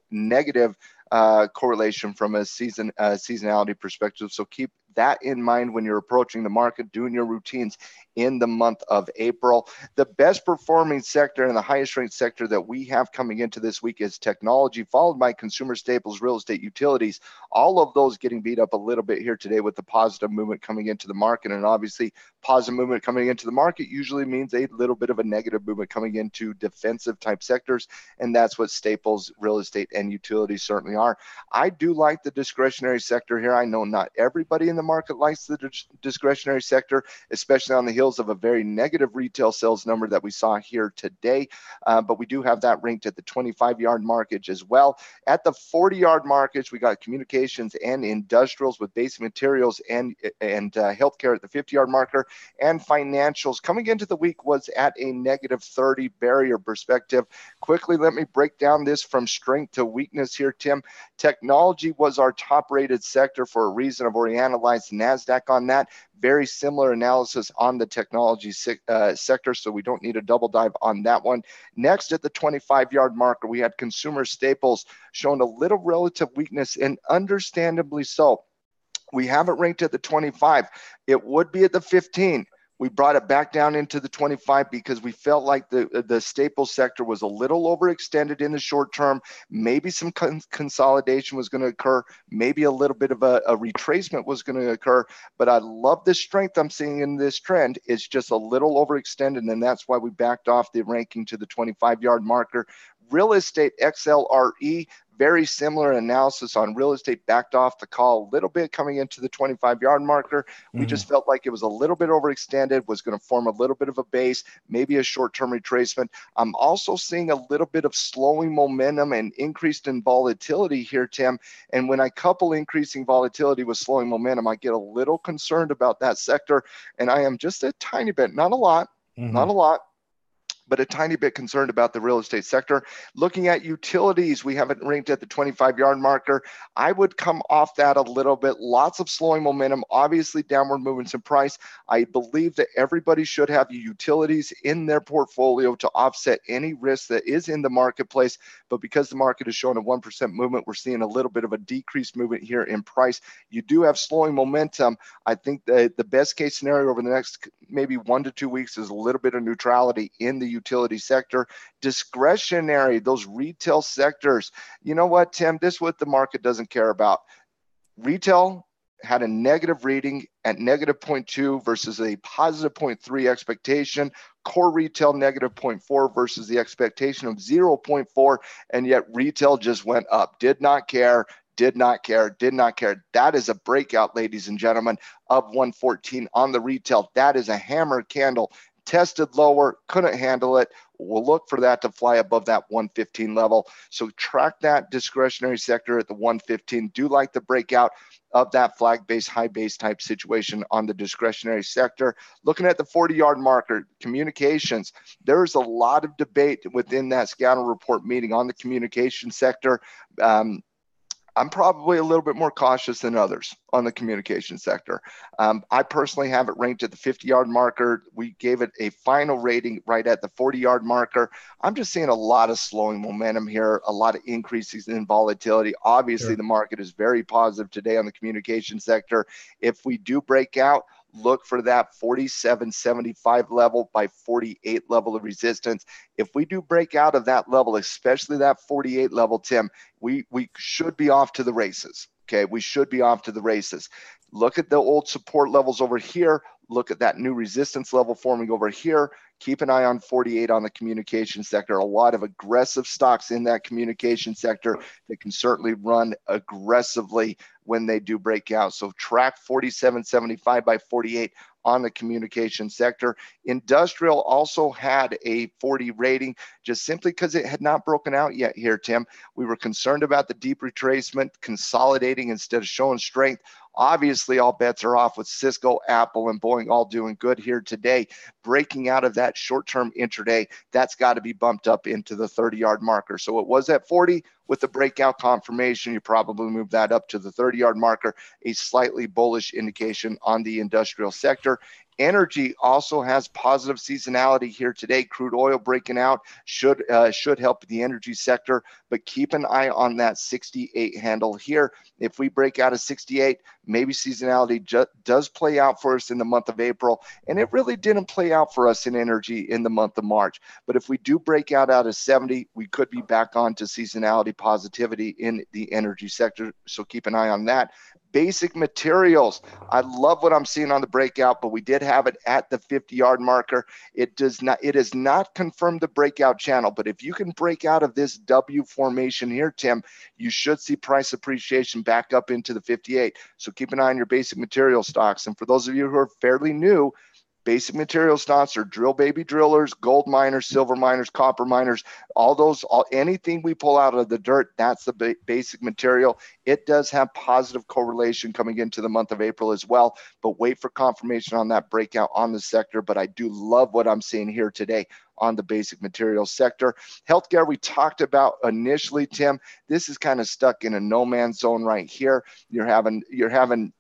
correlation from a seasonality perspective. So keep that in mind when you're approaching the market, doing your routines in the month of April. The best performing sector and the highest ranked sector that we have coming into this week is technology, followed by consumer staples, real estate, utilities. All of those getting beat up a little bit here today with the positive movement coming into the market. And obviously positive movement coming into the market usually means a little bit of a negative movement coming into defensive type sectors. And that's what staples, real estate, and utilities certainly are. I do like the discretionary sector here. I know not everybody in the market likes the discretionary sector, especially on the heels of a very negative retail sales number that we saw here today. But we do have that ranked at the 25-yard markage as well. At the 40-yard markage, we got communications and industrials with basic materials and healthcare at the 50-yard marker. And financials coming into the week was at a negative 30 barrier perspective. Quickly, let me break down this from strength to weakness here, Tim. Technology was our top rated sector for a reason. I've already analyzed NASDAQ on that. Very similar analysis on the technology sector, so we don't need a double dive on that one. Next, at the 25-yard marker, we had consumer staples showing a little relative weakness, and understandably so. We have it ranked at the 25. It would be at the 15. We brought it back down into the 25 because we felt like the staples sector was a little overextended in the short term. Maybe some consolidation was going to occur. Maybe a little bit of a retracement was going to occur. But I love the strength I'm seeing in this trend. It's just a little overextended, and that's why we backed off the ranking to the 25-yard marker. Real estate XLRE, very similar analysis on real estate, backed off the call a little bit coming into the 25-yard marker. We just felt like it was a little bit overextended, was going to form a little bit of a base, maybe a short-term retracement. I'm also seeing a little bit of slowing momentum and increased in volatility here, Tim. And when I couple increasing volatility with slowing momentum, I get a little concerned about that sector. And I am just a tiny bit, not a lot, but a tiny bit concerned about the real estate sector. Looking at utilities, we have it ranked at the 25-yard marker. I would come off that a little bit. Lots of slowing momentum, obviously downward movements in price. I believe that everybody should have utilities in their portfolio to offset any risk that is in the marketplace. But because the market is showing a 1% movement, we're seeing a little bit of a decreased movement here in price. You do have slowing momentum. I think that the best case scenario over the next maybe 1 to 2 weeks is a little bit of neutrality in the utility sector. Discretionary, those retail sectors. You know what, Tim? This is what the market doesn't care about. Retail had a negative reading at negative 0.2 versus a positive 0.3 expectation. Core retail negative 0.4 versus the expectation of 0.4, and yet retail just went up. Did not care. Did not care, did not care. That is a breakout, ladies and gentlemen, of 114 on the retail. That is a hammer candle. Tested lower, couldn't handle it. We'll look for that to fly above that 115 level. So track that discretionary sector at the 115. Do like the breakout of that flag base, high base type situation on the discretionary sector. Looking at the 40-yard marker, communications, there's a lot of debate within that scatter report meeting on the communication sector. I'm probably a little bit more cautious than others on the communication sector. I personally have it ranked at the 50-yard marker. We gave it a final rating right at the 40-yard marker. I'm just seeing a lot of slowing momentum here, a lot of increases in volatility. Obviously, the market is very positive today on the communication sector. If we do break out, look for that 47.75 level by 48 level of resistance. If we do break out of that level, especially that 48 level, Tim, we should be off to the races. Okay, we should be off to the races. Look at the old support levels over here. Look at that new resistance level forming over here. Keep an eye on 48 on the communication sector. A lot of aggressive stocks in that communication sector that can certainly run aggressively when they do break out. So track 47.75 by 48 on the communication sector. Industrial also had a 40 rating, just simply because it had not broken out yet here, Tim. We were concerned about the deep retracement, consolidating instead of showing strength. Obviously, all bets are off with Cisco, Apple, and Boeing all doing good here today. Breaking out of that short-term intraday, that's got to be bumped up into the 30-yard marker. So it was at 40 with the breakout confirmation. You probably move that up to the 30-yard marker, a slightly bullish indication on the industrial sector. Energy also has positive seasonality here today. Crude oil breaking out should help the energy sector, but keep an eye on that 68 handle here. If we break out of 68, maybe seasonality does play out for us in the month of April, and it really didn't play out for us in energy in the month of March. But if we do break out of 70, we could be back on to seasonality positivity in the energy sector, so keep an eye on that. Basic materials, I love what I'm seeing on the breakout, but we did have it at the 50-yard marker. It has not confirmed the breakout channel, but if you can break out of this W formation here, Tim, you should see price appreciation back up into the 58. So keep an eye on your basic material stocks. And for those of you who are fairly new, basic material stocks are drill baby drillers, gold miners, silver miners, copper miners, anything we pull out of the dirt, that's the basic material. It does have positive correlation coming into the month of April as well, but wait for confirmation on that breakout on the sector. But I do love what I'm seeing here today on the basic materials sector. Healthcare, we talked about initially, Tim. This is kind of stuck in a no man's zone right here. You're having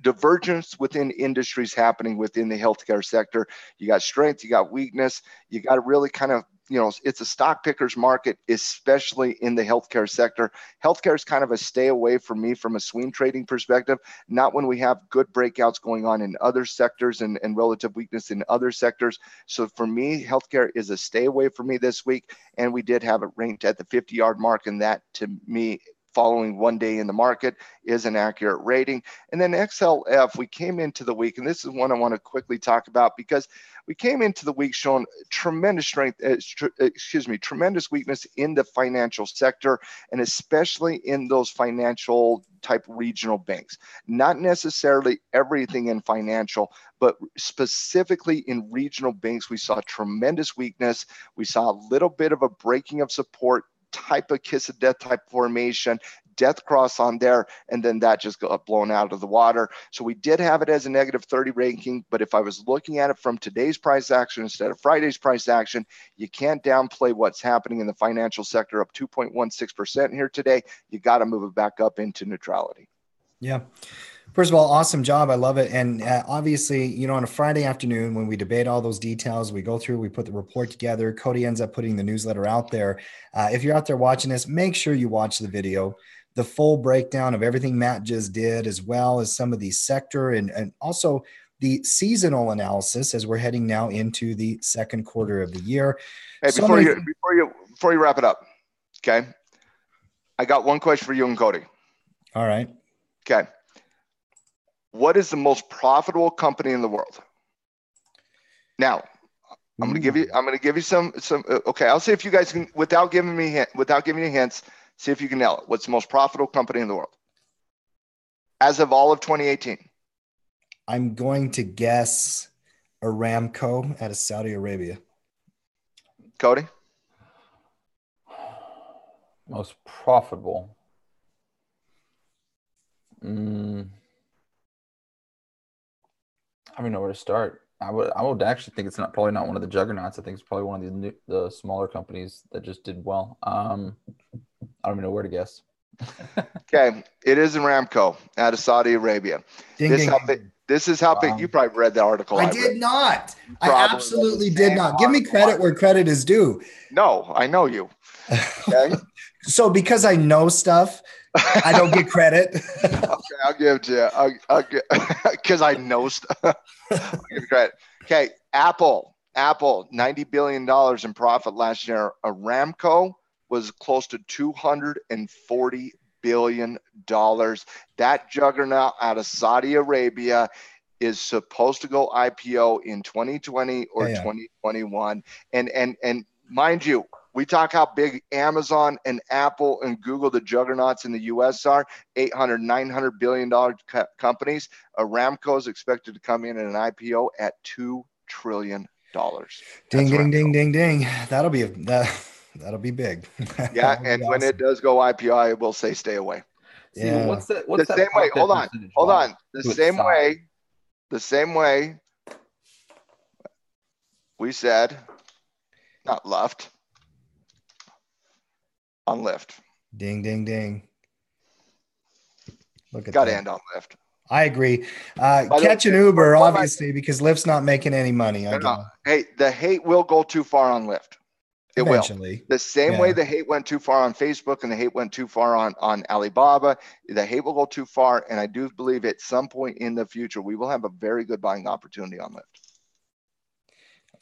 divergence within industries happening within the healthcare sector. You got strength, you got weakness. You got to really kind of, it's a stock picker's market, especially in the healthcare sector. Healthcare is kind of a stay away from me from a swing trading perspective, not when we have good breakouts going on in other sectors and relative weakness in other sectors. So for me, healthcare is a stay away from me this week. And we did have it ranked at the 50-yard mark, and that to me, following one day in the market, is an accurate rating. And then XLF, we came into the week, and this is one I want to quickly talk about because we came into the week showing tremendous strength, tremendous weakness in the financial sector, and especially in those financial type regional banks. Not necessarily everything in financial, but specifically in regional banks, we saw tremendous weakness. We saw a little bit of a breaking of support, type of kiss of death type formation, death cross on there, and then that just got blown out of the water. So we did have it as a negative 30 ranking, but if I was looking at it from today's price action instead of Friday's price action, you can't downplay what's happening in the financial sector, up 2.16% here today. You got to move it back up into neutrality. Yeah. First of all, awesome job. I love it. And obviously, you know, on a Friday afternoon, when we debate all those details, we go through, we put the report together. Cody ends up putting the newsletter out there. If you're out there watching this, make sure you watch the video, the full breakdown of everything Matt just did, as well as some of the sector and also the seasonal analysis as we're heading now into the second quarter of the year. Hey, before you wrap it up, okay, I got one question for you and Cody. All right. Okay. What is the most profitable company in the world? Now, I'm going to give you some, okay, I'll see if you guys can, without giving you hints, see if you can nail it. What's the most profitable company in the world as of all of 2018? I'm going to guess Aramco out of Saudi Arabia. Cody? Most profitable. I don't know where to start. I would actually think it's probably not one of the juggernauts. I think it's probably one of the smaller companies that just did well. I don't even know where to guess. Okay, it is Aramco out of Saudi Arabia. This is how big. You probably read the article. I did not. I absolutely did not. Give me credit where credit is due. No, I know you. Okay. So because I know stuff, I don't get credit. Okay, I'll give it to you. Because I know stuff. I'll give you credit. Okay, Apple, $90 billion in profit last year. Aramco was close to $240 billion. That juggernaut out of Saudi Arabia is supposed to go IPO in 2020 or 2021. And mind you, we talk how big Amazon and Apple and Google, the juggernauts in the U.S. are, $800, $900 billion companies. Aramco is expected to come in at an IPO at $2 trillion. Ding, ding, ding, ding, ding. That'll be big. Yeah, and when it does go IPO, I will say stay away. See, what's the same way? Hold on. The same way we said, not left, on Lyft. Ding, ding, ding. Look at that. Got to that. end on Lyft. I agree. Catch an Uber, obviously, because Lyft's not making any money. Hey, the hate will go too far on Lyft. It Eventually. will. The same way the hate went too far on Facebook and the hate went too far on Alibaba, the hate will go too far. And I do believe at some point in the future, we will have a very good buying opportunity on Lyft.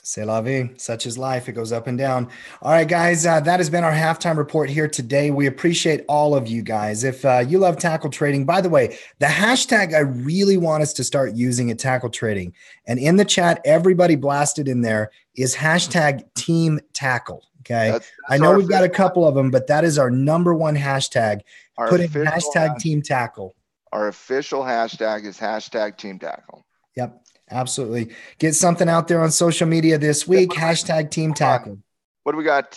C'est la vie. Such is life. It goes up and down. All right, guys, that has been our halftime report here today. We appreciate all of you guys. If you love tackle trading, by the way, the hashtag I really want us to start using at Tackle Trading, and in the chat, everybody blasted in there, is hashtag Team Tackle. Okay. That's I know we've got a couple of them, but that is our number one hashtag. Put in hashtag Team Tackle. Our official hashtag is hashtag Team Tackle. Yep. Absolutely. Get something out there on social media this week. Hashtag Team Tackle. What do we got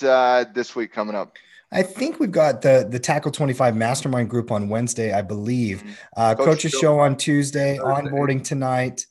this week coming up? I think we've got the Tackle 25 Mastermind group on Wednesday, I believe. Coach's show on Tuesday. Onboarding tonight.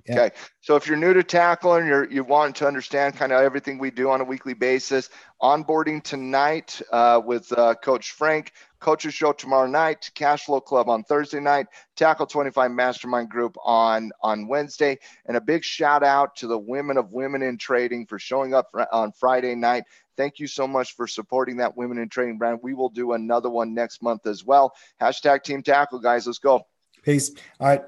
Yep. Okay. So if you're new to tackle and you want to understand kind of everything we do on a weekly basis, onboarding tonight with Coach Frank. Coach's show tomorrow night, Cash Flow Club on Thursday night, Tackle 25 Mastermind Group on Wednesday, and a big shout out to the women of Women in Trading for showing up on Friday night. Thank you so much for supporting that Women in Trading brand. We will do another one next month as well. Hashtag Team Tackle, guys. Let's go. Peace. All right.